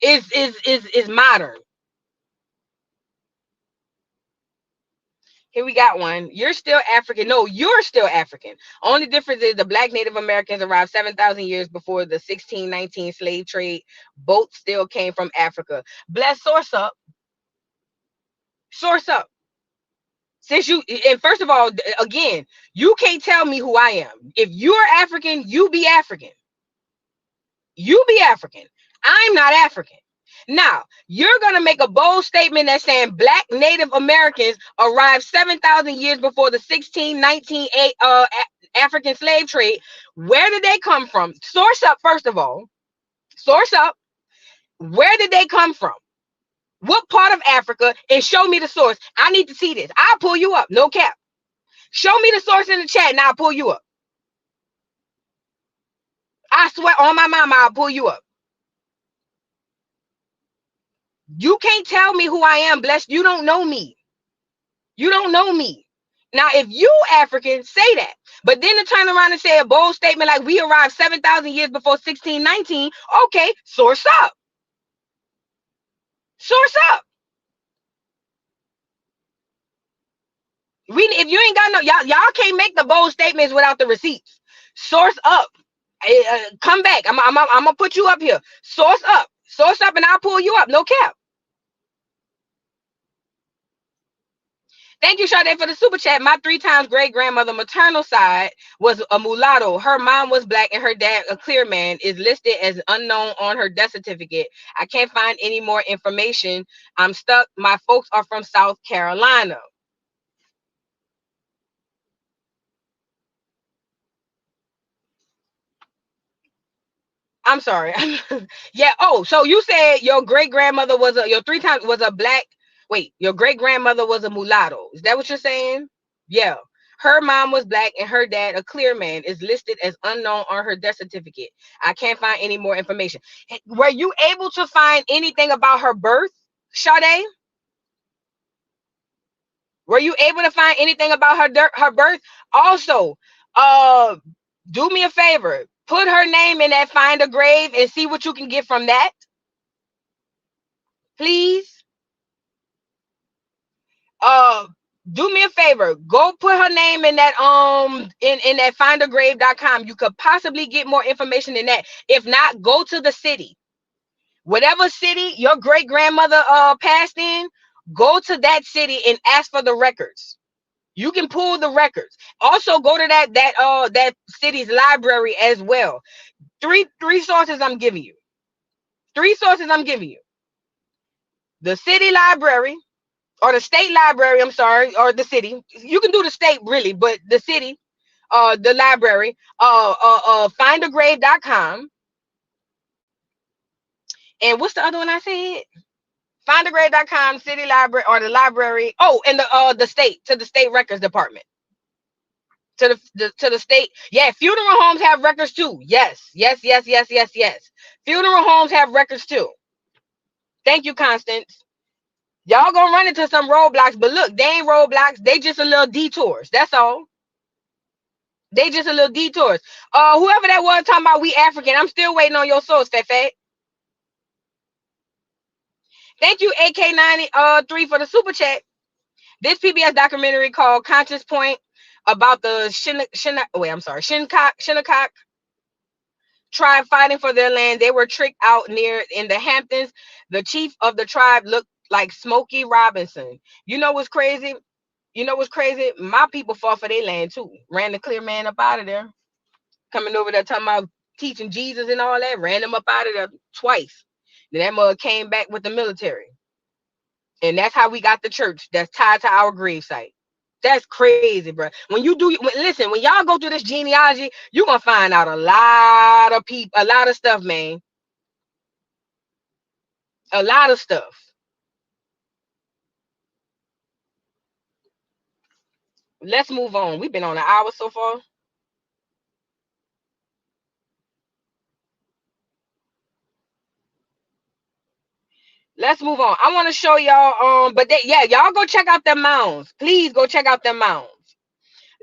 is modern. Here we got one. You're still African. No, you're still African. Only difference is the Black Native Americans arrived 7,000 years before the 1619 slave trade. Boats still came from Africa. Bless, source up. Source up. Since you, and first of all, again, you can't tell me who I am. If you're African, you be African. You be African. I'm not African. Now, you're going to make a bold statement that's saying Black Native Americans arrived 7,000 years before the 1619 African slave trade. Where did they come from? Source up, first of all. Source up. Where did they come from? What part of Africa? And show me the source. I need to see this. I'll pull you up. No cap. Show me the source in the chat and I'll pull you up. I swear on my mama, I'll pull you up. You can't tell me who I am, blessed. You don't know me. You don't know me. Now, if you African, say that. But then to turn around and say a bold statement like we arrived 7,000 years before 1619, okay, source up. Source up. If you ain't got no, y'all can't make the bold statements without the receipts. Source up. Come back. I'm gonna put you up here. Source up. Source up and I'll pull you up. No cap. Thank you, Sade, for the super chat. My 3 times great-grandmother maternal side was a mulatto. Her mom was Black and her dad a clear man. Is listed as unknown on her death certificate. I can't find any more information. I'm stuck. My folks are from South Carolina. I'm sorry. Yeah. Oh, so you said your great-grandmother was your 3 times was a Black. Wait, your great-grandmother was a mulatto. Is that what you're saying? Yeah. Her mom was Black and her dad a clear man. Is listed as unknown on her death certificate. I can't find any more information. Were you able to find anything about her birth, Sade? Were you able to find anything about her birth? Also, do me a favor. Put her name in that find a grave and see what you can get from that. Please. Do me a favor. Go put her name in that in that findagrave.com. You could possibly get more information in that. If not, go to the city. Whatever city your great grandmother passed in, go to that city and ask for the records. You can pull the records. Also, go to that city's library as well. Three sources I'm giving you. 3 sources I'm giving you. The city library, or the state library, I'm sorry, or the city. You can do the state really, but the city, the library, findagrave.com. And what's the other one I said? Findagrave.com, city library, or the library. Oh, and the state, to the state records department. to the state. Yeah, funeral homes have records too. Yes. Funeral homes have records too. Thank you, Constance. Y'all gonna run into some roadblocks, but look, they ain't roadblocks. They just a little detours. That's all. They just a little detours. Whoever that was talking about we African, I'm still waiting on your source, Fat. Thank you, AK93 for the super chat. This PBS documentary called Conscious Point about the Shinnecock tribe fighting for their land. They were tricked out near in the Hamptons. The chief of the tribe looked like Smokey Robinson. You know what's crazy? My people fought for their land too. Ran the clear man up out of there. Coming over there talking about teaching Jesus and all that. Ran them up out of there twice. Then that mother came back with the military. And that's how we got the church that's tied to our gravesite. That's crazy, bro. When y'all go through this genealogy, you're gonna find out a lot of people, a lot of stuff, man. A lot of stuff. Let's move on. We've been on an hour so far. Let's move on. I want to show y'all, y'all go check out them mounds. Please go check out them mounds.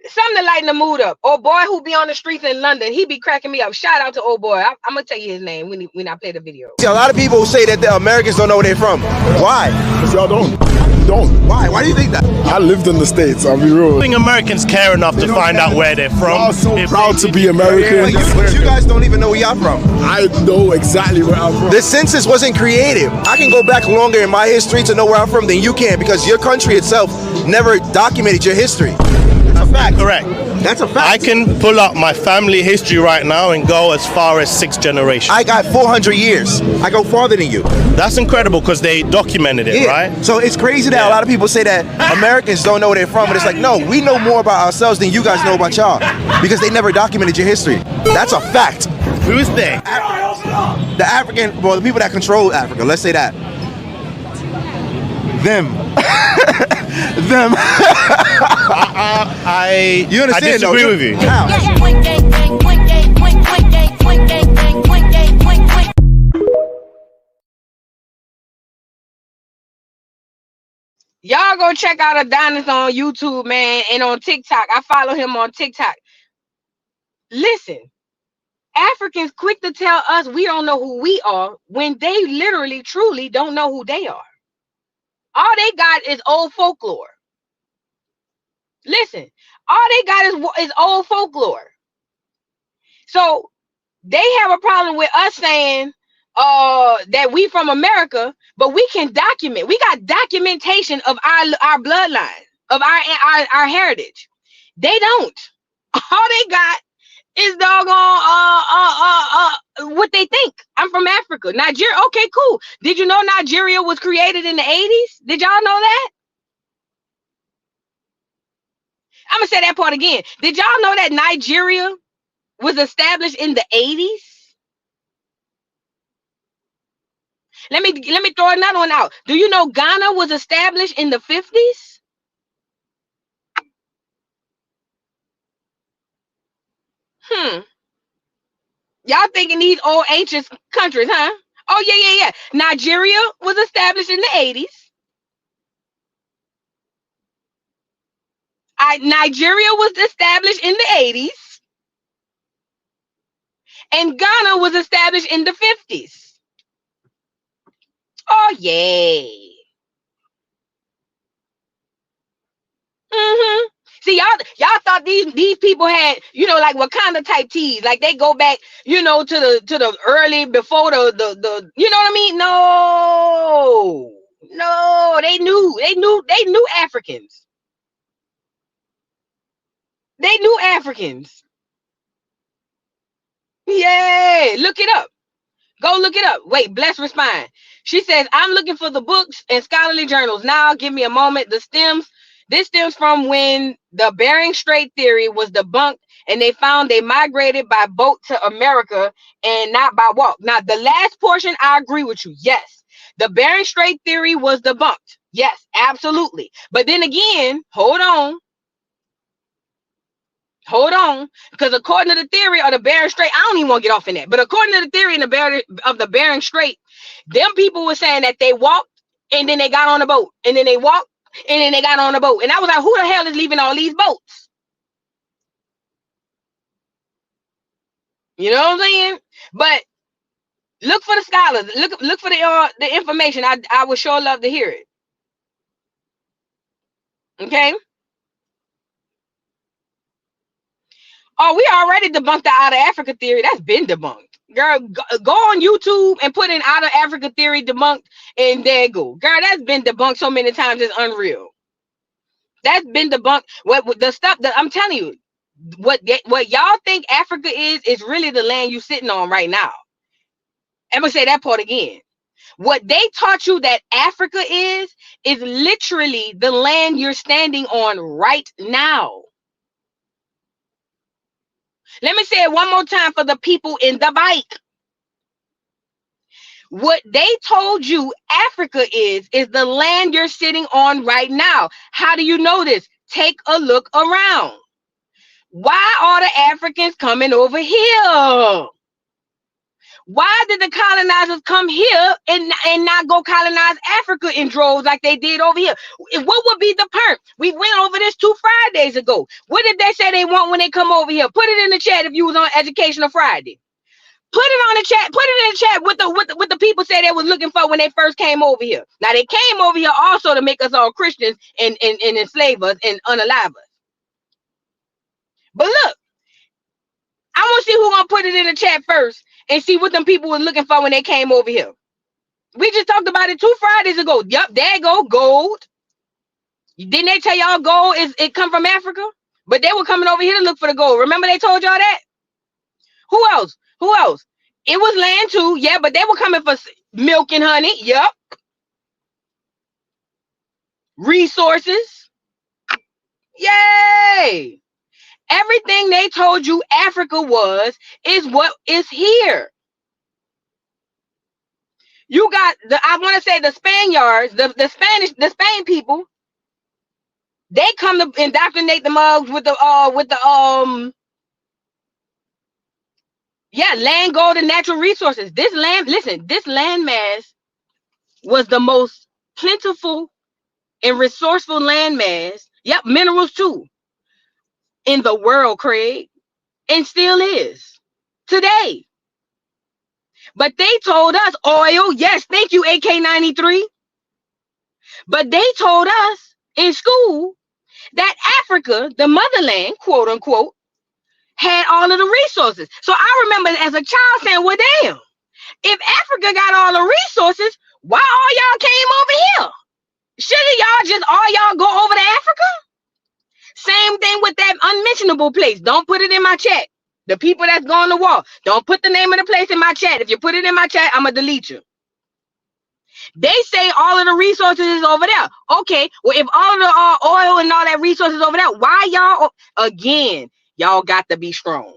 Something to lighten the mood up. Old boy who be on the streets in London, he be cracking me up. Shout out to old boy. I'm gonna tell you his name when I play the video. See, a lot of people say that the Americans don't know where they're from. Why? Because y'all don't. You don't. Why? Why do you think that? I lived in the States, I'll be real. I think Americans care enough to find out where they're from. I'm so proud to be American. You guys don't even know where y'all from. I know exactly where I'm from. The census wasn't created. I can go back longer in my history to know where I'm from than you can because your country itself never documented your history. That's a fact. Correct. That's a fact. I can pull up my family history right now and go as far as 6th generation. I got 400 years. I go farther than you. That's incredible because they documented it, right? So it's crazy that a lot of people say that Americans don't know where they're from, but it's like, no, we know more about ourselves than you guys know about y'all because they never documented your history. That's a fact. Who is they? The African, well, the people that control Africa, let's say that. Them. Them. You understand, I disagree with you. How? Y'all go check out Adonis on YouTube, man, and on TikTok. I follow him on TikTok. Listen, Africans quick to tell us we don't know who we are when they literally, truly don't know who they are. All they got is old folklore. Listen, all they got is old folklore. So they have a problem with us saying that we from America, but we can document. We got documentation of our bloodline, of our heritage. They don't. All they got is doggone what they think. I'm from Africa. Nigeria. Okay, cool. Did you know Nigeria was created in the 80s? Did y'all know that? I'm gonna say that part again. Did y'all know that Nigeria was established in the 80s? Let me throw another one out. Do you know Ghana was established in the 50s? Y'all thinking these old ancient countries, huh? Oh, yeah. Nigeria was established in the 80s. Nigeria was established in the 80s. And Ghana was established in the 50s. Oh, yay. See, y'all thought these people had, like Wakanda type teas, like they go back, to the early before the you know what I mean? No, they knew Africans. They knew Africans. Yeah, look it up. Go look it up. Wait, Bless respond. She says, I'm looking for the books and scholarly journals. Now, give me a moment. This stems from when the Bering Strait theory was debunked and they found they migrated by boat to America and not by walk. Now, the last portion, I agree with you. Yes, the Bering Strait theory was debunked. Yes, absolutely. But then again, hold on. Hold on, because according to the theory of the Bering Strait, I don't even want to get off in that. But according to the theory in the Bering Strait, them people were saying that they walked and then they got on the boat, and then they walked and then they got on the boat, and I was like, who the hell is leaving all these boats? You know what I'm saying? But look for the scholars. Look for the information. I would sure love to hear it. Okay. Oh, we already debunked the out of Africa theory. That's been debunked. Girl, go on YouTube and put in out of Africa theory debunked, and there you go. Girl, that's been debunked so many times, it's unreal. That's been debunked. What the stuff that I'm telling you, what y'all think Africa is really the land you sitting on right now. I'm gonna say that part again. What they taught you that Africa is literally the land you're standing on right now. Let me say it one more time for the people in the bike. What they told you Africa is the land you're sitting on right now. How do you know this? Take a look around. Why are the Africans coming over here? Why did the colonizers come here and not go colonize Africa in droves like they did over here? What would be the perk? We went over this 2 Fridays ago. What did they say they want when they come over here? Put it in the chat if you was on Educational Friday. Put it on the chat. Put it in the chat what the people said they was looking for when they first came over here. Now they came over here also to make us all Christians and enslave us and unalive us. But look, I want to see who's gonna put it in the chat first and see what them people were looking for when they came over here. We just talked about it 2 Fridays ago. Yup, there you go, gold. Didn't they tell y'all gold it come from Africa? But they were coming over here to look for the gold. Remember they told y'all that? Who else? Who else? It was land too, yeah, but they were coming for milk and honey. Yup. Resources. Yay! Everything they told you Africa is what is here. You got I want to say the Spaniards, the Spain people. They come to indoctrinate the mugs with the land, gold, and natural resources. This landmass was the most plentiful and resourceful landmass. Yep, minerals too. In the world, Craig, and still is today. But they told us oil, yes, thank you, AK-93. But they told us in school that Africa, the motherland, quote unquote, had all of the resources. So I remember as a child saying, well, damn, if Africa got all the resources, why all y'all came over here? Shouldn't y'all just all y'all go over to Africa? Same thing with that unmentionable place. Don't put it in my chat. The people that's going to war, don't put the name of the place in my chat. If you put it in my chat, I'm going to delete you. They say all of the resources is over there. Okay, well, if all of the oil and all that resources over there, why y'all, again, y'all got to be strong.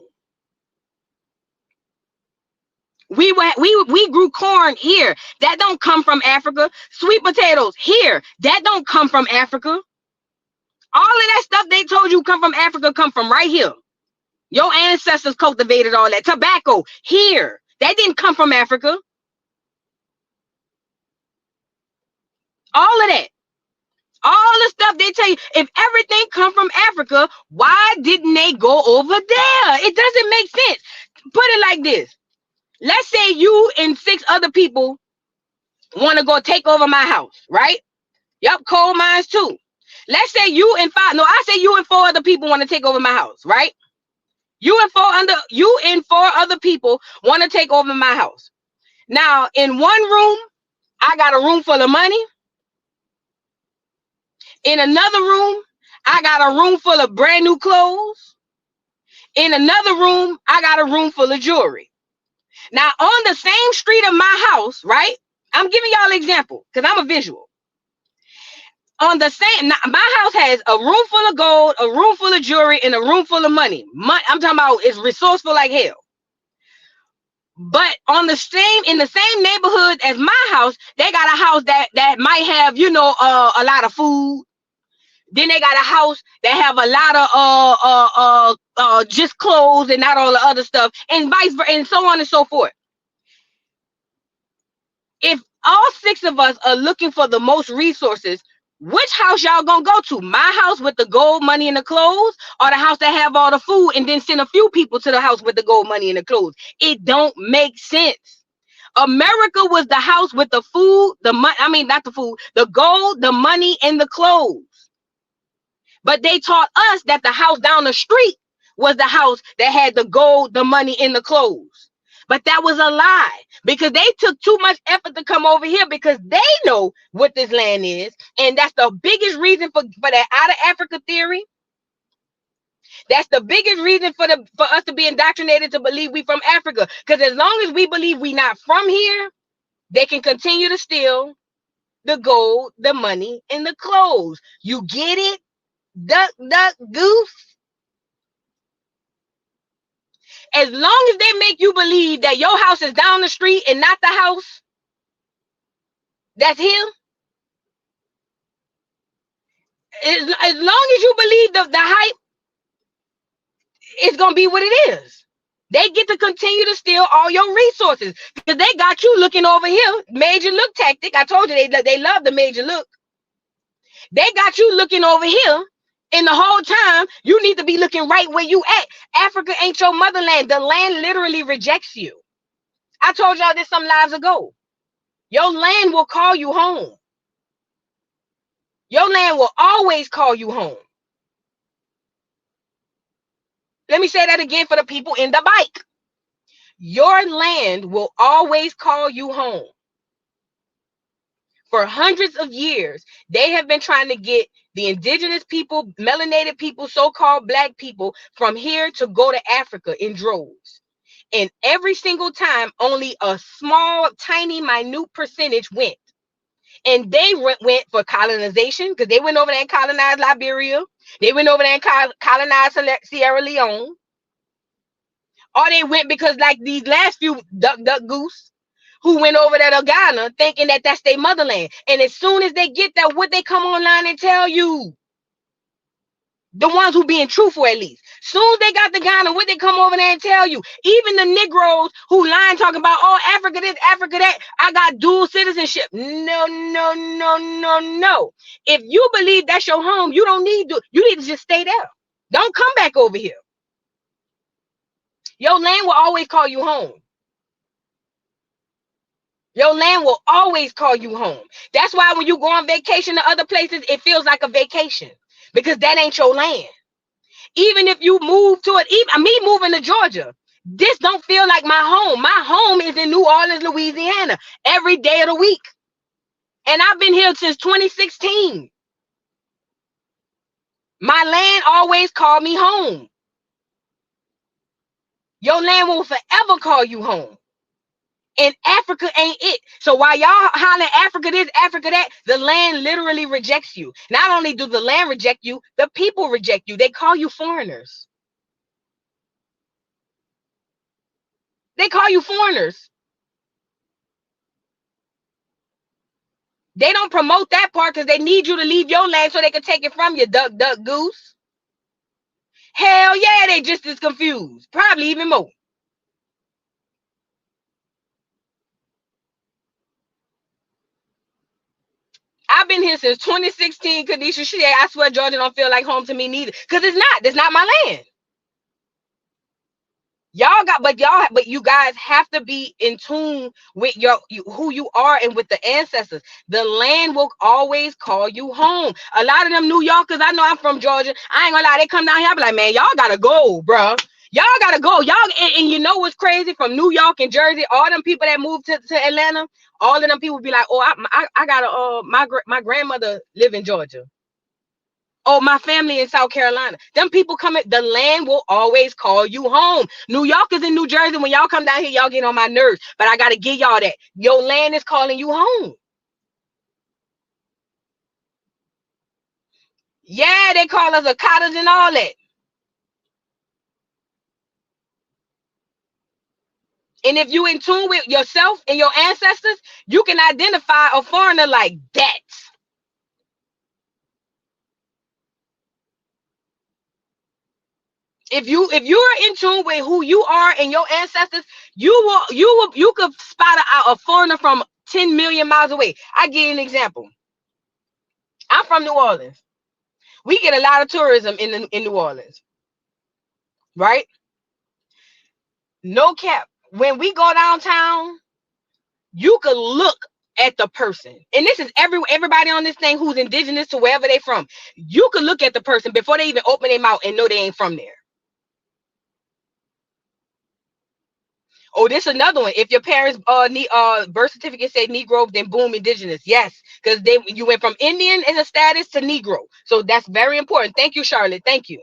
We grew corn here. That don't come from Africa. Sweet potatoes here. That don't come from Africa. All of that stuff they told you come from Africa come from right here. Your ancestors cultivated all that. Tobacco here. That didn't come from Africa. All of that. All the stuff they tell you, if everything come from Africa, why didn't they go over there? It doesn't make sense. Put it like this. Let's say you and 6 other people want to go take over my house, right? Yep, coal mines too. Let's say you and 4 other people want to take over my house, right? You and 4 other people want to take over my house. Now, in one room, I got a room full of money. In another room, I got a room full of brand new clothes. In another room, I got a room full of jewelry. Now, on the same street of my house, right? I'm giving y'all an example because I'm a visual. On the same, my house has a room full of gold, a room full of jewelry, and a room full of money. I'm talking about it's resourceful like hell. But in the same neighborhood as my house, they got a house that might have, a lot of food. Then they got a house that have a lot of just clothes and not all the other stuff, and vice versa, and so on and so forth. If all 6 of us are looking for the most resources, which house y'all gonna go to? My house with the gold, money, and the clothes, or the house that have all the food and then send a few people to the house with the gold, money, and the clothes? It don't make sense. America was the house with the food, the money, I mean, not the food, the gold, the money, and the clothes. But they taught us that the house down the street was the house that had the gold, the money, and the clothes. But that was a lie, because they took too much effort to come over here because they know what this land is. And that's the biggest reason for that out of Africa theory. That's the biggest reason for us to be indoctrinated to believe we from Africa. Because as long as we believe we not from here, they can continue to steal the gold, the money, and the clothes. You get it? Duck, duck, goose. As long as they make you believe that your house is down the street and not the house that's here, as long as you believe the hype, it's going to be what it is. They get to continue to steal all your resources because they got you looking over here. Major look tactic. I told you they love the major look. They got you looking over here. And the whole time, you need to be looking right where you at. Africa ain't your motherland. The land literally rejects you. I told y'all this some lives ago. Your land will call you home. Your land will always call you home. Let me say that again for the people in the bike. Your land will always call you home. For hundreds of years, they have been trying to get the indigenous people, melanated people, so-called black people from here to go to Africa in droves. And every single time, only a small, tiny, minute percentage went. And they went for colonization because they went over there and colonized Liberia. They went over there and colonized Sierra Leone. Or they went because like these last few duck, goose, who went over there to Ghana thinking that that's their motherland. And as soon as they get that, what they come online and tell you? The ones who being truthful at least. Soon as they got to Ghana, what they come over there and tell you? Even the Negroes who lying talking about, oh, Africa this, Africa that, I got dual citizenship. No, no, no, no, no. If you believe that's your home, you don't need to, you need to just stay there. Don't come back over here. Your land will always call you home. Your land will always call you home. That's why when you go on vacation to other places, it feels like a vacation because that ain't your land. Even if you move to it, even me moving to Georgia, this don't feel like my home. My home is in New Orleans, Louisiana, every day of the week. And I've been here since 2016. My land always called me home. Your land will forever call you home. And Africa ain't it. So while y'all hollering Africa this, Africa that, the land literally rejects you. Not only do the land reject you, the people reject you. They call you foreigners. They call you foreigners. They don't promote that part because they need you to leave your land so they can take it from you, duck, duck, goose. Hell yeah, they just as confused. Probably even more. I've been here since 2016, Kadisha. I swear Georgia don't feel like home to me neither. Because it's not. That's not my land. But you guys have to be in tune with who you are and with the ancestors. The land will always call you home. A lot of them New Yorkers, I know I'm from Georgia. I ain't gonna lie, they come down here, I be like, man, y'all gotta go, bro. Y'all gotta go. And you know what's crazy? From New York and Jersey, all them people that moved to Atlanta, all of them people be like, oh, I got my grandmother live in Georgia. Oh, my family in South Carolina. Them people coming, the land will always call you home. New Yorkers in New Jersey, when y'all come down here, y'all get on my nerves. But I got to give y'all that. Your land is calling you home. Yeah, they call us a cottage and all that. And if you in tune with yourself and your ancestors, you can identify a foreigner like that. If you're in tune with who you are and your ancestors, you could spot a foreigner from 10 million miles away. I give you an example. I'm from New Orleans. We get a lot of tourism in New Orleans, right? No cap. When we go downtown, you could look at the person, and this is everybody on this thing who's indigenous to wherever they from. You could look at the person before they even open their mouth and know they ain't from there. Oh, this is another one. If your parents need birth certificate say Negro, then boom, indigenous. Yes, because you went from Indian as a status to Negro. So that's very important. Thank you, Charlotte. Thank you.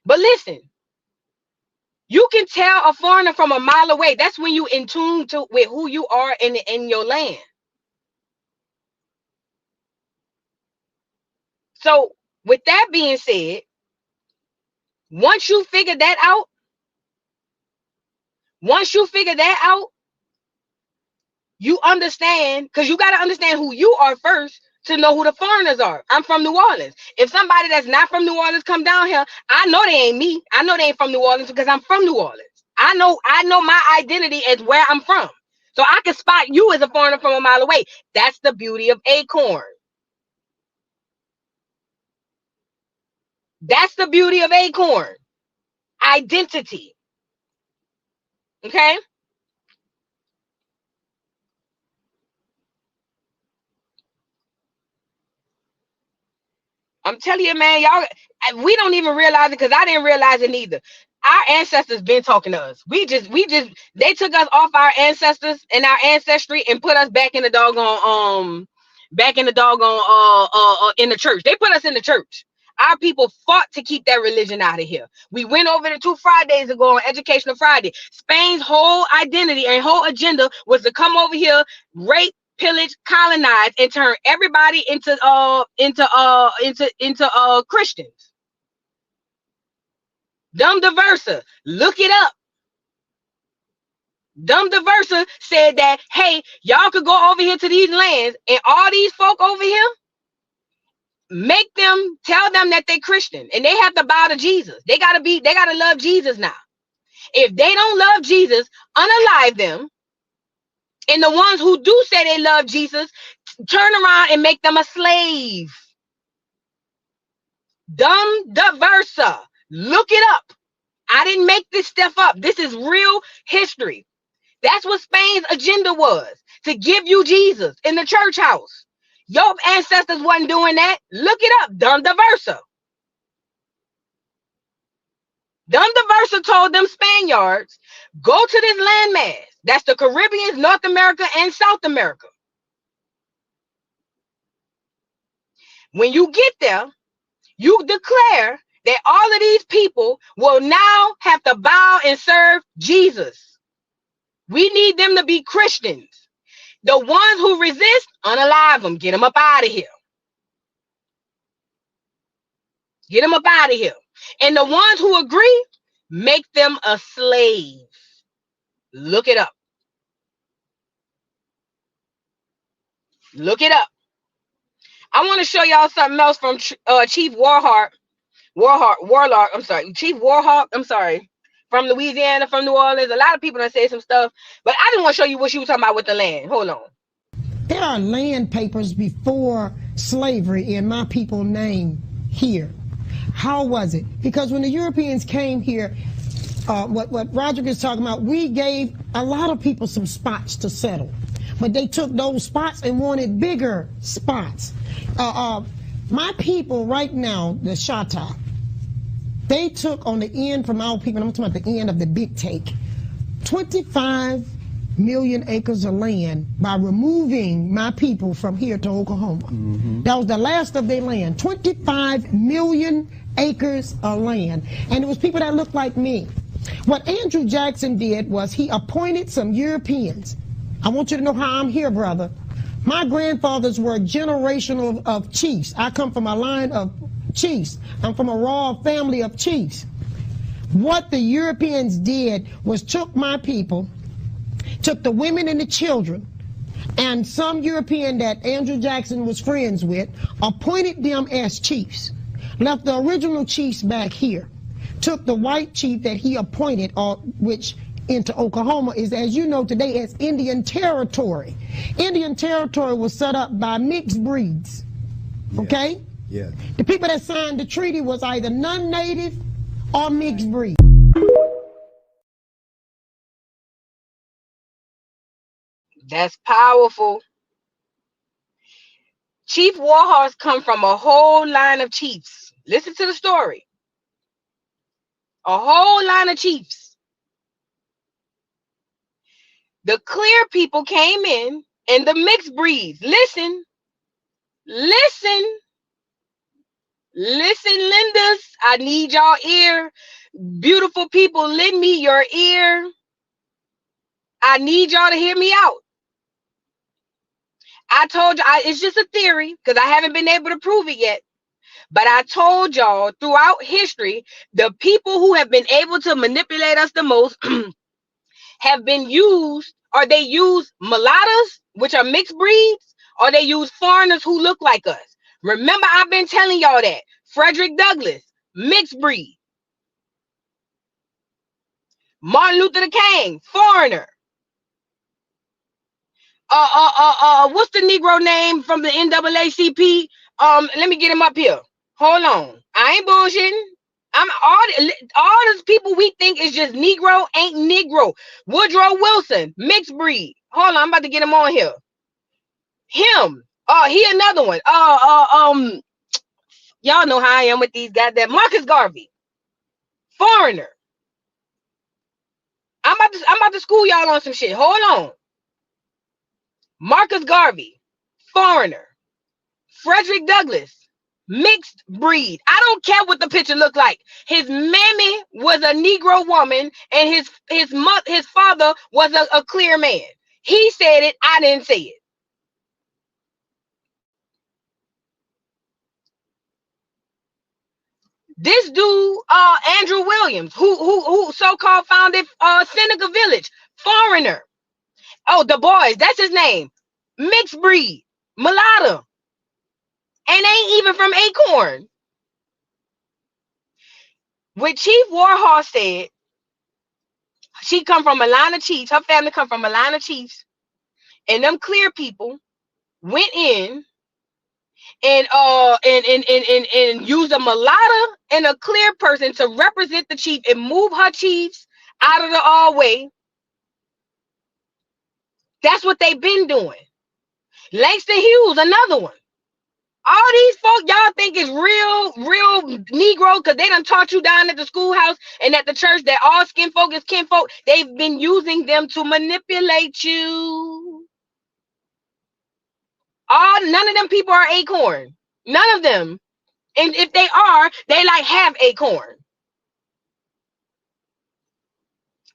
But listen, you can tell a foreigner from a mile away. That's when you in tune with who you are in your land. So with that being said, once you figure that out, you understand, because you got to understand who you are first to know who the foreigners are. I'm from New Orleans. If somebody that's not from New Orleans come down here, I know they ain't me. I know they ain't from New Orleans because I'm from New Orleans. I know my identity as where I'm from. So I can spot you as a foreigner from a mile away. That's the beauty of Acorn. That's the beauty of Acorn. Identity. Okay? I'm telling you, man, y'all, we don't even realize it because I didn't realize it neither. Our ancestors been talking to us. They took us off our ancestors and our ancestry and put us back in the doggone, in the church. They put us in the church. Our people fought to keep that religion out of here. We went over there 2 Fridays ago on Educational Friday. Spain's whole identity and whole agenda was to come over here, rape, pillage, colonize, and turn everybody into Christians. Dum Diversa, look it up. Dum Diversa said that, hey, y'all could go over here to these lands, and all these folk over here, tell them that they're Christian, and they have to bow to Jesus. They gotta love Jesus now. If they don't love Jesus, unalive them. And the ones who do say they love Jesus, turn around and make them a slave. Dum Diversa. Look it up. I didn't make this stuff up. This is real history. That's what Spain's agenda was, to give you Jesus in the church house. Your ancestors wasn't doing that. Look it up. Dum Diversa. Dum Diversa told them Spaniards, go to this landmass. That's the Caribbean, North America, and South America. When you get there, you declare that all of these people will now have to bow and serve Jesus. We need them to be Christians. The ones who resist, unalive them. Get them up out of here. Get them up out of here. And the ones who agree, make them a slave. Look it up. Look it up. I want to show y'all something else from Chief Warhawk. Chief Warhawk. I'm sorry. From Louisiana, from New Orleans. A lot of people done say some stuff, but I just want to show you what she was talking about with the land. Hold on. There are land papers before slavery in my people name here. How was it? Because when the Europeans came here, what Roderick is talking about, we gave a lot of people some spots to settle. But they took those spots and wanted bigger spots. My people right now, the Shatta, they took on the end from our people, I'm talking about the end of the big take, 25 million acres of land by removing my people from here to Oklahoma. Mm-hmm. That was the last of their land, 25 million acres of land. And it was people that looked like me. What Andrew Jackson did was he appointed some Europeans. I want you to know how I'm here, brother. My grandfathers were a generation of chiefs. I come from a line of chiefs. I'm from a royal family of chiefs. What the Europeans did was took my people, took the women and the children, and some European that Andrew Jackson was friends with, appointed them as chiefs. left the original chiefs back here, took the white chief that he appointed, which into Oklahoma is, as you know today, as Indian Territory. Indian Territory was set up by mixed breeds, okay? Yeah. The people that signed the treaty was either non-native or mixed breed. That's powerful. Chief Warhorse come from a whole line of chiefs. Listen to the story. A whole line of chiefs. The clear people came in and the mixed breeds. Listen, Lindas. I need y'all ear. Beautiful people, lend me your ear. I need y'all to hear me out. I told you, it's just a theory because I haven't been able to prove it yet. But I told y'all throughout history, the people who have been able to manipulate us the most have been used, or they use mulattoes, which are mixed breeds, or they use foreigners who look like us. Remember, I've been telling y'all that. Frederick Douglass, mixed breed. Martin Luther King, foreigner. What's the Negro name from the NAACP? Let me get him up here. Hold on. I ain't bullshitting. I'm all those people we think is just Negro ain't Negro. Woodrow Wilson, mixed breed. Hold on, I'm about to get him on here. Him. He another one. Y'all know how I am with these guys. That Marcus Garvey, foreigner. I'm about to school y'all on some shit. Hold on. Marcus Garvey, foreigner. Frederick Douglass, mixed breed. I don't care what the picture looked like. His mammy was a Negro woman, and his father was a clear man. He said it. I didn't say it. This dude, Andrew Williams, who so-called founded Seneca Village, foreigner. Oh, Du Bois, that's his name. Mixed breed, mulatto, and ain't even from Acorn. What Chief Warhorse said, she come from a line of chiefs. Her family come from a line of chiefs, and them clear people went in and used a mulatto and a clear person to represent the chief and move her chiefs out of the way. That's what they've been doing. Langston Hughes, another one. All these folk y'all think is real Negro because they done taught you down at the schoolhouse and at the church that all skin folk is kinfolk. They've been using them to manipulate you. None of them people are Acorn. None of them. And if they are, they like have Acorn.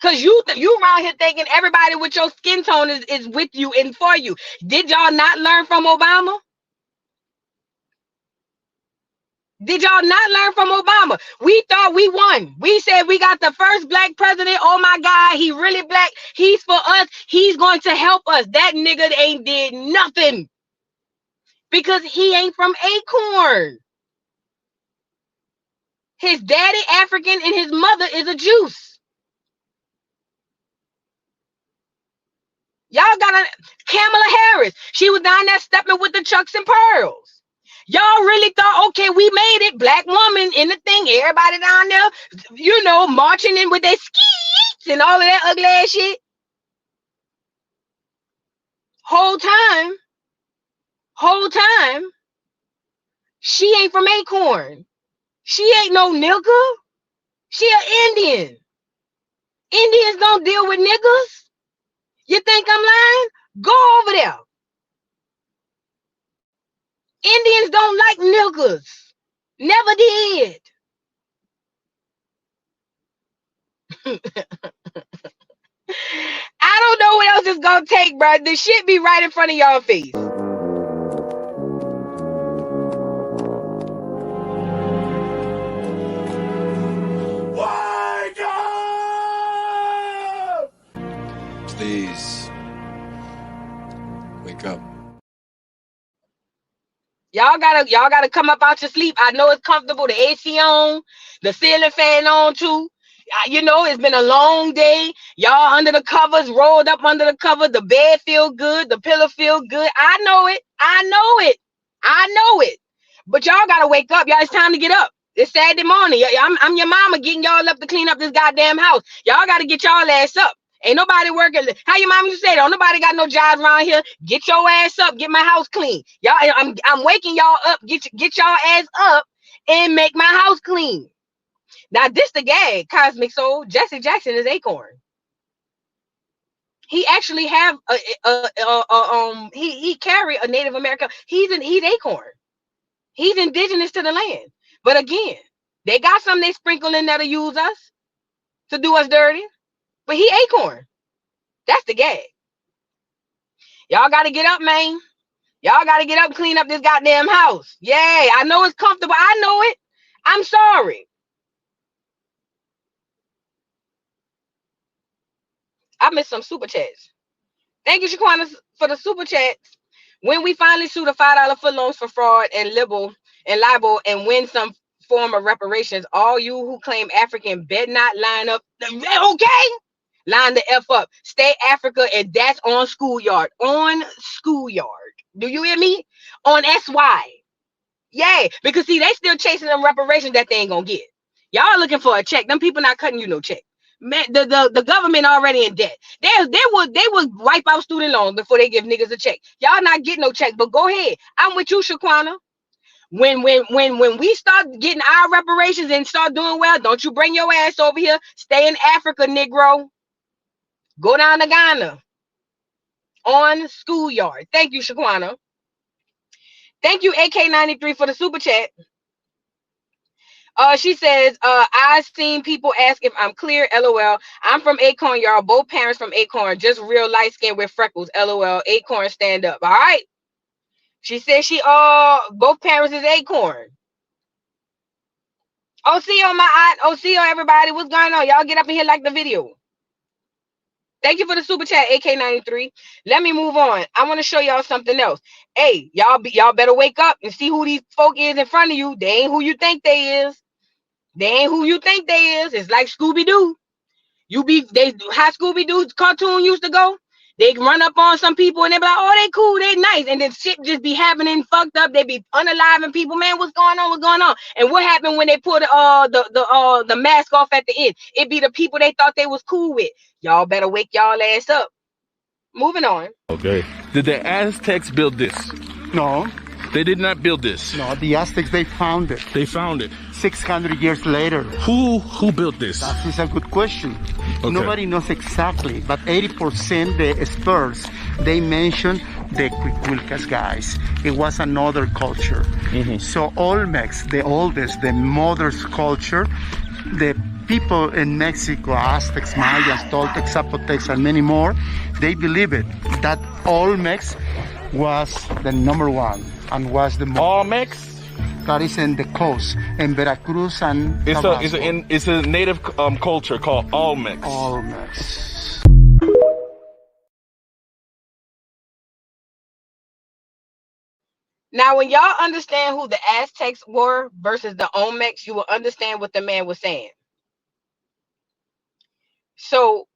Because you around here thinking everybody with your skin tone is with you and for you. Did y'all not learn from Obama? Did y'all not learn from Obama? We thought we won. We said we got the first black president. Oh my God, he really black. He's for us. He's going to help us. That nigga ain't did nothing because he ain't from Acorn. His daddy African and his mother is a Juice. Y'all got Kamala Harris. She was down there stepping with the Chucks and Pearls. Y'all really thought, okay, we made it. Black woman in the thing. Everybody down there, marching in with their skeets and all of that ugly ass shit. Whole time, she ain't from Acorn. She ain't no nigga. She an Indian. Indians don't deal with niggas. You think I'm lying? Go over there. Indians don't like niggas. Never did. I don't know what else it's gonna take, bro. This shit be right in front of y'all face. Wake up! Please wake up. Y'all gotta come up out your sleep. I know it's comfortable. The AC on, the ceiling fan on too. You know, it's been a long day. Y'all under the covers, rolled up under the cover. The bed feel good. The pillow feel good. I know it. I know it. I know it. But y'all gotta wake up. Y'all, it's time to get up. It's Saturday morning. I'm your mama getting y'all up to clean up this goddamn house. Y'all gotta get y'all ass up. Ain't nobody working. How your mama used to say, don't nobody got no jobs around here. Get your ass up. Get my house clean. Y'all, I'm waking y'all up. Get y'all ass up and make my house clean. Now this the gag, Cosmic Soul. Jesse Jackson is Acorn. He actually have he carry a Native American. He's Acorn. He's indigenous to the land. But again, they got something they sprinkle in there to use us, to do us dirty. But he Acorn. That's the gag. Y'all gotta get up, man. Y'all gotta get up and clean up this goddamn house. Yeah, I know it's comfortable. I know it. I'm sorry. I missed some super chats. Thank you, Shaquana, for the super chats. When we finally sue the $5 foot loans for fraud and libel and win some form of reparations, all you who claim African better not line up. Okay? Line the F up. Stay Africa, and that's on schoolyard. On schoolyard. Do you hear me? On SY. Yeah, because see, they still chasing them reparations that they ain't gonna get. Y'all looking for a check. Them people not cutting you no check. Man, the government already in debt. They would wipe out student loans before they give niggas a check. Y'all not getting no check, but go ahead. I'm with you, Shaquana. When we start getting our reparations and start doing well, don't you bring your ass over here. Stay in Africa, Negro. Go down to Ghana. On schoolyard. Thank you, Shaquana. Thank you, AK93, for the super chat. She says, I've seen people ask if I'm clear. LOL. I'm from Acorn, y'all. Both parents from Acorn. Just real light skin with freckles. LOL. Acorn, stand up. All right. She says both parents is Acorn. OCO, my aunt. OCO, everybody. What's going on? Y'all get up in here, like the video. Thank you for the super chat, AK93. Let me move on. I want to show y'all something else. Hey, y'all better wake up and see who these folk is in front of you. They ain't who you think they is. They ain't who you think they is. It's like Scooby-Doo. How Scooby-Doo cartoon used to go. They run up on some people and they be like, oh, they cool, they nice. And then shit just be happening fucked up. They be unaliving people. Man, what's going on? What's going on? And what happened when they put the mask off at the end? It be the people they thought they was cool with. Y'all better wake y'all ass up. Moving on. Okay. Did the Aztecs build this? No. They did not build this. No, the Aztecs, they found it. They found it. 600 years later. Who built this? That is a good question. Okay. Nobody knows exactly, but 80% the experts, they mention the Quiculcas guys. It was another culture. So Olmecs, the oldest, the mother's culture, the people in Mexico, Aztecs, Mayas, Toltecs, Zapotecs, and many more, they believe it, that Olmecs was the number one and was the Olmecs? That is in the coast, in Veracruz and it's a native culture called Olmecs. Olmecs. Now, when y'all understand who the Aztecs were versus the Olmecs, you will understand what the man was saying. So,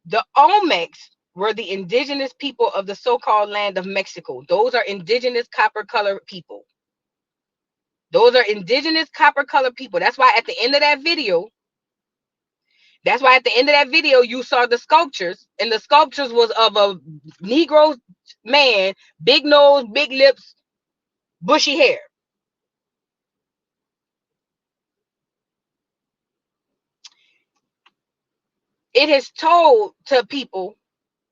the Olmecs were the indigenous people of the so-called land of Mexico. Those are indigenous copper-colored people. Those are indigenous copper-colored people. That's why at the end of that video, you saw the sculptures, and the sculptures was of a Negro man, big nose, big lips, bushy hair. It is told to people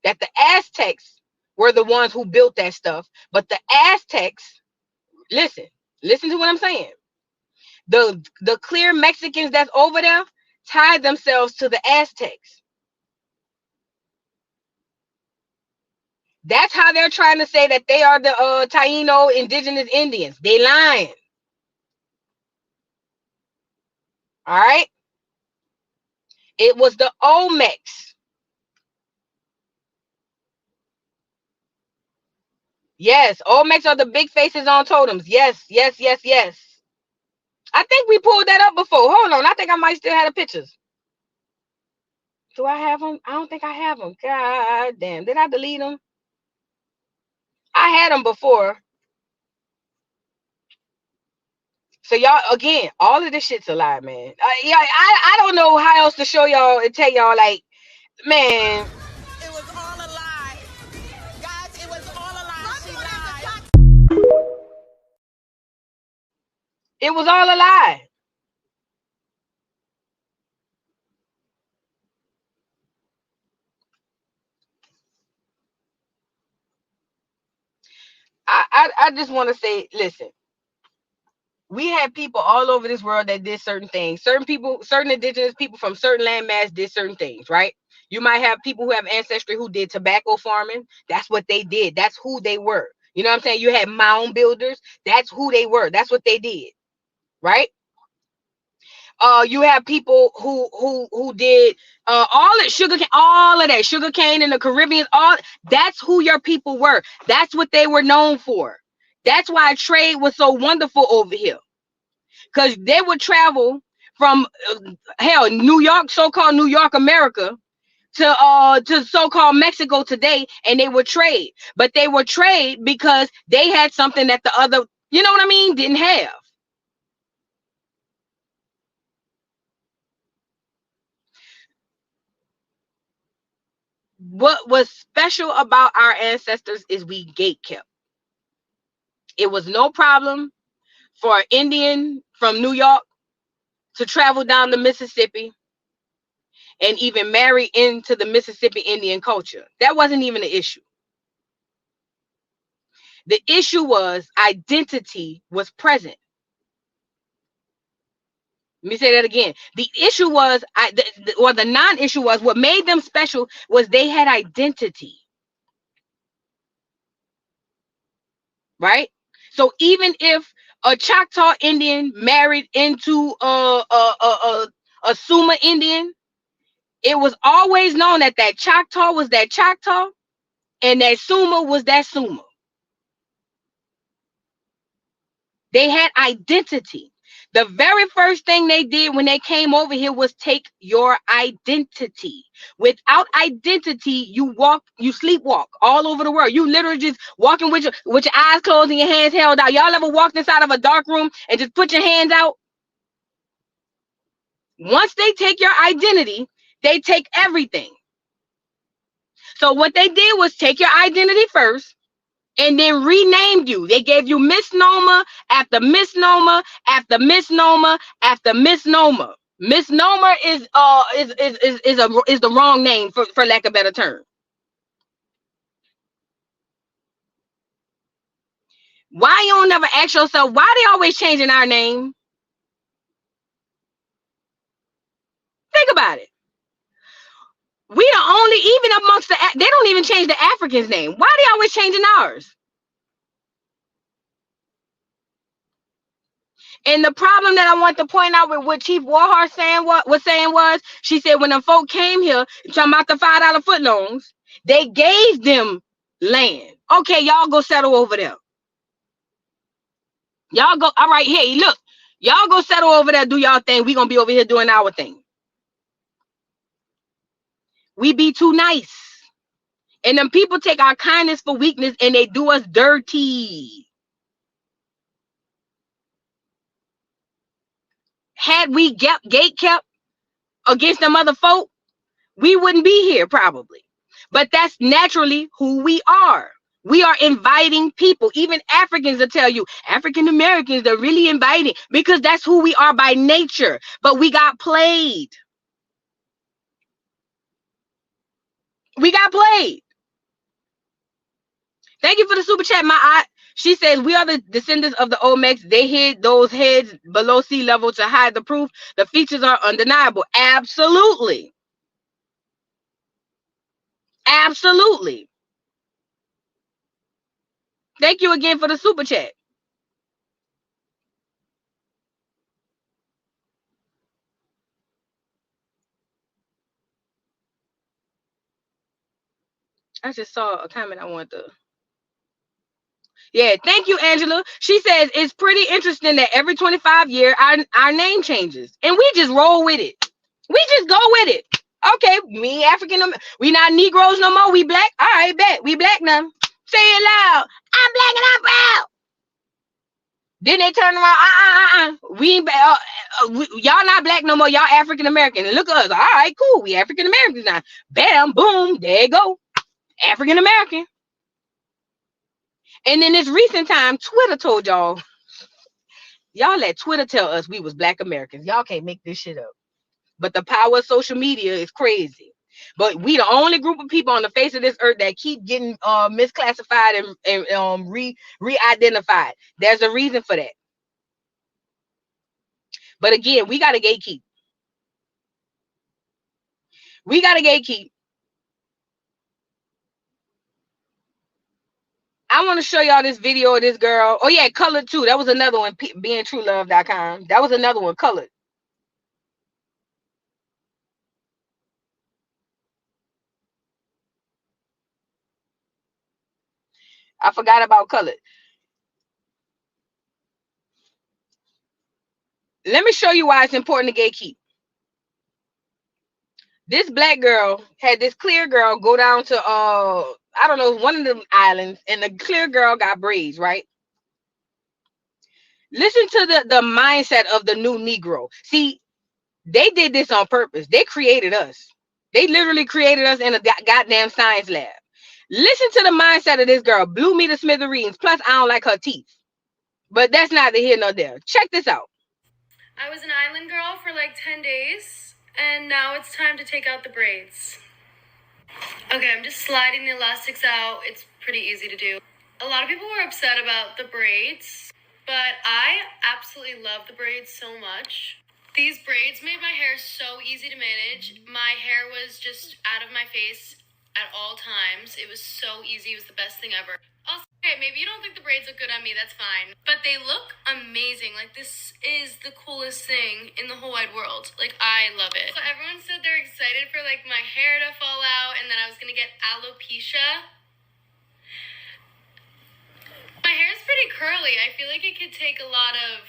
that the Aztecs were the ones who built that stuff, but the Aztecs, listen to what I'm saying. The clear Mexicans that's over there tied themselves to the Aztecs. That's how they're trying to say that they are the Taino indigenous Indians. They lying. All right. It was the Olmecs. Yes, Olmecs are the big faces on totems. Yes, yes, yes, yes. I think we pulled that up before. Hold on, I think I might still have the pictures. Do I have them? I don't think I have them. God damn, did I delete them? I had them before. So y'all, again, all of this shit's a lie, man. Yeah, I don't know how else to show y'all and tell y'all, like, man. It was all a lie. Guys, it was all a lie. She lied. It was all a lie. I just want to say, listen, we had people all over this world that did certain things. Certain people, certain indigenous people from certain landmass did certain things, right? You might have people who have ancestry who did tobacco farming. That's what they did. That's who they were. You know what I'm saying? You had mound builders. That's who they were. That's what they did, right? You have people who did all that sugar cane, all of that sugar cane in the Caribbean. All that's who your people were. That's what they were known for. That's why trade was so wonderful over here, because they would travel from hell, New York, so-called New York, America, to so-called Mexico today, and they would trade. But they would trade because they had something that the other, you know what I mean, didn't have. What was special about our ancestors is we gate kept. It was no problem for an Indian from New York to travel down the Mississippi and even marry into the Mississippi Indian culture. That wasn't even an issue. The issue was identity was present. Let me say that again. The issue was, or the non-issue was, what made them special was they had identity, right? So even if a Choctaw Indian married into a Suma Indian, it was always known that that Choctaw was that Choctaw and that Suma was that Suma. They had identity. The very first thing they did when they came over here was take your identity. Without identity, you sleepwalk all over the world. You literally just walking with your eyes closed and your hands held out. Y'all ever walked inside of a dark room and just put your hands out? Once they take your identity, they take everything. So what they did was take your identity first and then renamed you. They gave you misnomer after misnomer after misnomer after misnomer. Misnomer is the wrong name, for lack of a better term. Why you don't never ask yourself why they always changing our name? Think about it. We the only, even amongst they don't even change the Africans' name. Why they always changing ours? And the problem that I want to point out with what Chief Warhart was saying was, she said when the folk came here talking about the $5 foot loans, they gave them land. Okay, y'all go settle over there. Y'all go, all right, hey, look, y'all go settle over there, do y'all thing. We gonna be over here doing our thing. We be too nice. And then people take our kindness for weakness and they do us dirty. Had we gate kept against them other folk, we wouldn't be here probably. But that's naturally who we are. We are inviting people. Even Africans will tell you, African Americans, they're really inviting, because that's who we are by nature. But we got played. We got played. Thank you for the super chat, my aunt. She says, we are the descendants of the Olmecs. They hid those heads below sea level to hide the proof. The features are undeniable. Absolutely. Absolutely. Thank you again for the super chat. I just saw a comment I wanted to. Yeah, thank you, Angela. She says it's pretty interesting that every 25 years our name changes. And we just roll with it. We just go with it. Okay, we African, we not Negroes no more. We black. All right, bet. We black now. Say it loud. I'm black and I'm proud. Then they turn around. We ain't y'all not black no more. Y'all African American. And look at us. All right, cool. We African Americans now. Bam, boom. There you go. African American. And in this recent time, Twitter told y'all let Twitter tell us we was black Americans. Y'all can't make this shit up. But the power of social media is crazy. But we the only group of people on the face of this earth that keep getting misclassified and re-identified. There's a reason for that. But again, we gotta gatekeep. We gotta gatekeep. I want to show y'all this video of this girl. Oh yeah, Colored too. That was another one. BeingTrueLove.com. That was another one. Colored. I forgot about Colored. Let me show you why it's important to gatekeep. This black girl had this clear girl go down to I don't know, one of the islands, and the clear girl got braids, right? Listen to the mindset of the new Negro. See, they did this on purpose. They created us. They literally created us in a goddamn science lab. Listen to the mindset of this girl. Blew me to smithereens. Plus, I don't like her teeth. But that's neither here nor there. Check this out. I was an island girl for like 10 days, and now it's time to take out the braids. Okay, I'm just sliding the elastics out. It's pretty easy to do. A lot of people were upset about the braids, but I absolutely love the braids so much. These braids made my hair so easy to manage. My hair was just out of my face at all times. It was so easy. It was the best thing ever. Also, okay, maybe you don't think the braids look good on me, that's fine. But they look amazing. Like, this is the coolest thing in the whole wide world. Like, I love it. So everyone said they're excited for, like, my hair to fall out and then I was gonna get alopecia. My hair's pretty curly. I feel like it could take a lot of,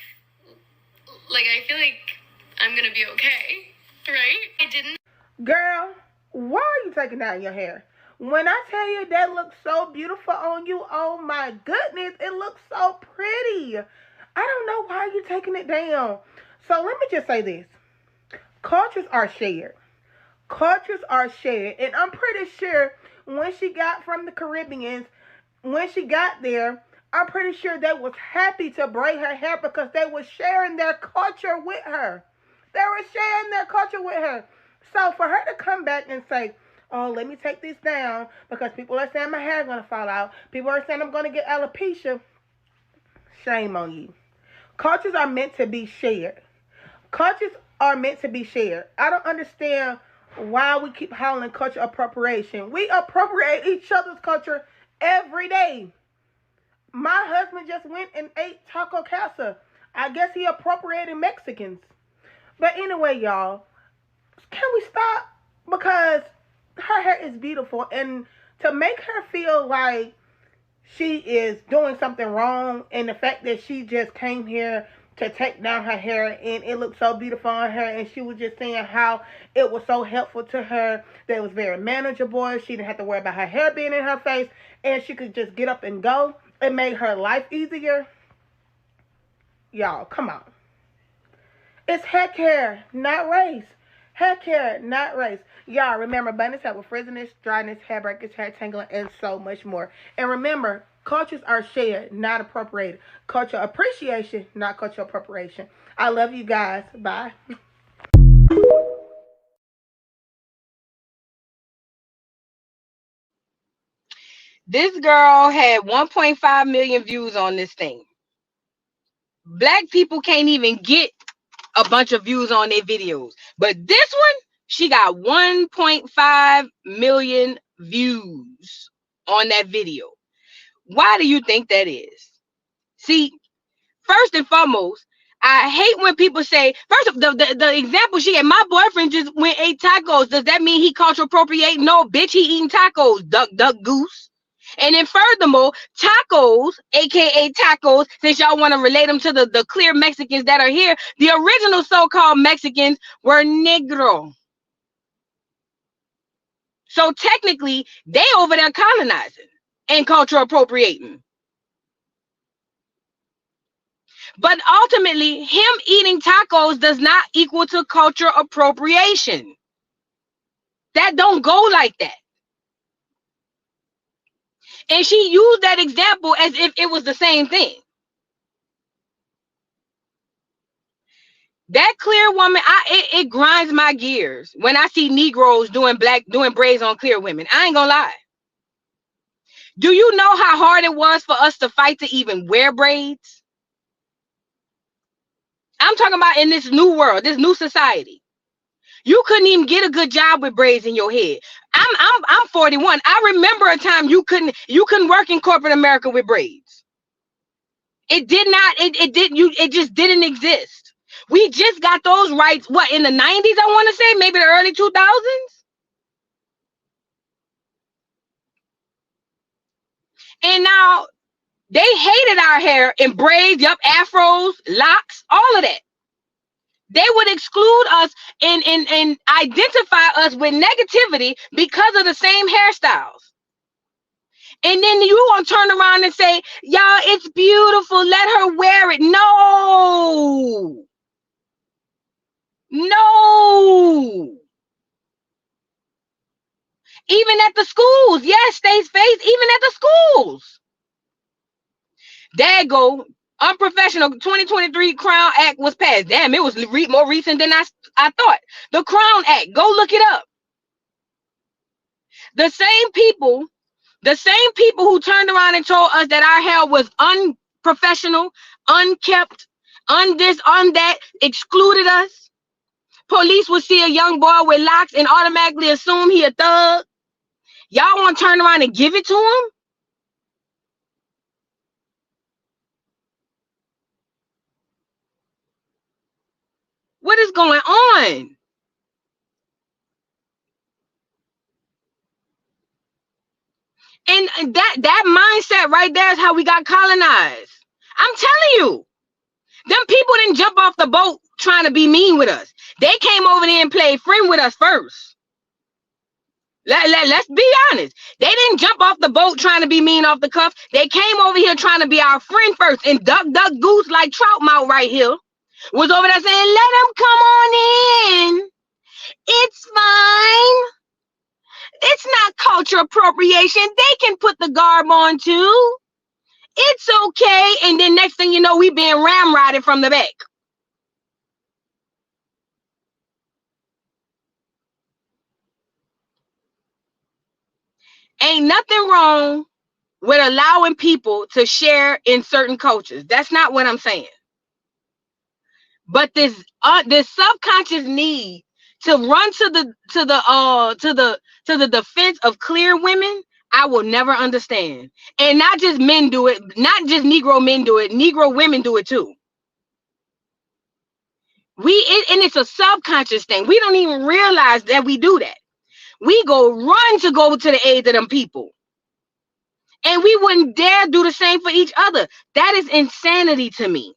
like, I feel like I'm gonna be okay, right? I didn't. Girl, why are you taking down your hair? When I tell you that looks so beautiful on you, oh my goodness, it looks so pretty. I don't know why you're taking it down. So let me just say this. Cultures are shared. Cultures are shared. And I'm pretty sure when she got from the Caribbeans, when she got there, I'm pretty sure they was happy to braid her hair because they were sharing their culture with her. They were sharing their culture with her. So for her to come back and say, oh, let me take this down because people are saying my hair is going to fall out. People are saying I'm going to get alopecia. Shame on you. Cultures are meant to be shared. Cultures are meant to be shared. I don't understand why we keep howling culture appropriation. We appropriate each other's culture every day. My husband just went and ate taco casa. I guess he appropriated Mexicans. But anyway, y'all, can we stop? Because her hair is beautiful, and to make her feel like she is doing something wrong, and the fact that she just came here to take down her hair and it looked so beautiful on her, and she was just saying how it was so helpful to her, that it was very manageable, she didn't have to worry about her hair being in her face, and she could just get up and go. It made her life easier. Y'all, come on. It's hair care, not race. Hair care, not race. Y'all, remember, abundance help with frizziness, dryness, hair breakage, hair tangling, and so much more. And remember, cultures are shared, not appropriated. Culture appreciation, not culture appropriation. I love you guys. Bye. This girl had 1.5 million views on this thing. Black people can't even get a bunch of views on their videos. But this one, she got 1.5 million views on that video. Why do you think that is? See, first and foremost, I hate when people say, first of the example she had, my boyfriend just went ate tacos. Does that mean he cultural appropriate? No, bitch, he eating tacos, duck, goose. And then furthermore, tacos, aka tacos, since y'all want to relate them to the clear Mexicans that are here, the original so-called Mexicans were Negro. So technically, they over there colonizing and culture appropriating. But ultimately, him eating tacos does not equal to culture appropriation. That don't go like that. And she used that example as if it was the same thing. That clear woman, it grinds my gears when I see Negroes doing braids on clear women. I ain't gonna lie. Do you know how hard it was for us to fight to even wear braids? I'm talking about in this new world, this new society. You couldn't even get a good job with braids in your head. I'm 41. I remember a time you couldn't work in corporate America with braids. It just didn't exist. We just got those rights, what, in the 90s, I want to say, maybe the early 2000s? And now they hated our hair in braids, afros, locks, all of that. They would exclude us and identify us with negativity because of the same hairstyles. And then you want to turn around and say, y'all, it's beautiful, let her wear it. No. Even at the schools, yes, state face, even at the schools. There you go. Unprofessional 2023 Crown Act was passed. Damn, it was more recent than I thought. The Crown Act, go look it up. The same people who turned around and told us that our hair was unprofessional, unkept, on this, on that, excluded us. Police would see a young boy with locks and automatically assume he a thug. Y'all want to turn around and give it to him? What is going on? And that mindset right there is how we got colonized. I'm telling you, them people didn't jump off the boat trying to be mean with us. They came over there and played friend with us first. Let's be honest. They didn't jump off the boat trying to be mean off the cuff. They came over here trying to be our friend first. And Duck Goose, like Trout Mouth right here, was over there saying, let them come on in. It's fine. It's not culture appropriation. They can put the garb on too. It's okay. And then next thing you know, we being ramrodded from the back. Ain't nothing wrong with allowing people to share in certain cultures. That's not what I'm saying. But this subconscious need to run to the defense of clear women, I will never understand. And not just men do it, not just Negro men do it, Negro women do it too. And it's a subconscious thing. We don't even realize that we do that. We run to go to the aid of them people. And we wouldn't dare do the same for each other. That is insanity to me.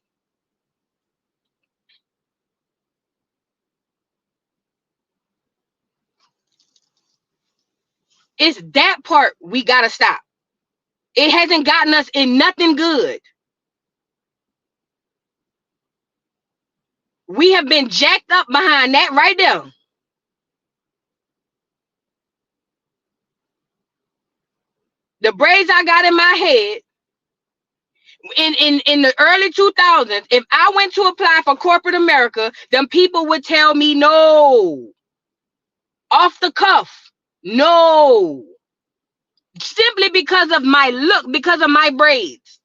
It's that part we gotta stop. It hasn't gotten us in nothing good. We have been jacked up behind that right there. The braids I got in my head in the early 2000s, if I went to apply for corporate America, them people would tell me no. Off the cuff, no. Simply because of my look, because of my braids.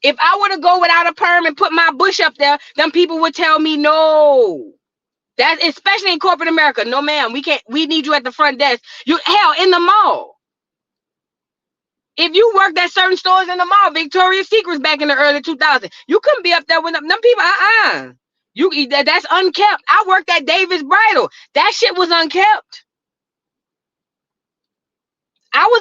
If I were to go without a perm and put my bush up there, them people would tell me no. That, especially in corporate America. No, ma'am, we need you at the front desk. Hell, in the mall. If you worked at certain stores in the mall, Victoria's Secrets back in the early 2000s, you couldn't be up there with them people. That's unkept. I worked at Davis Bridal. That shit was unkept.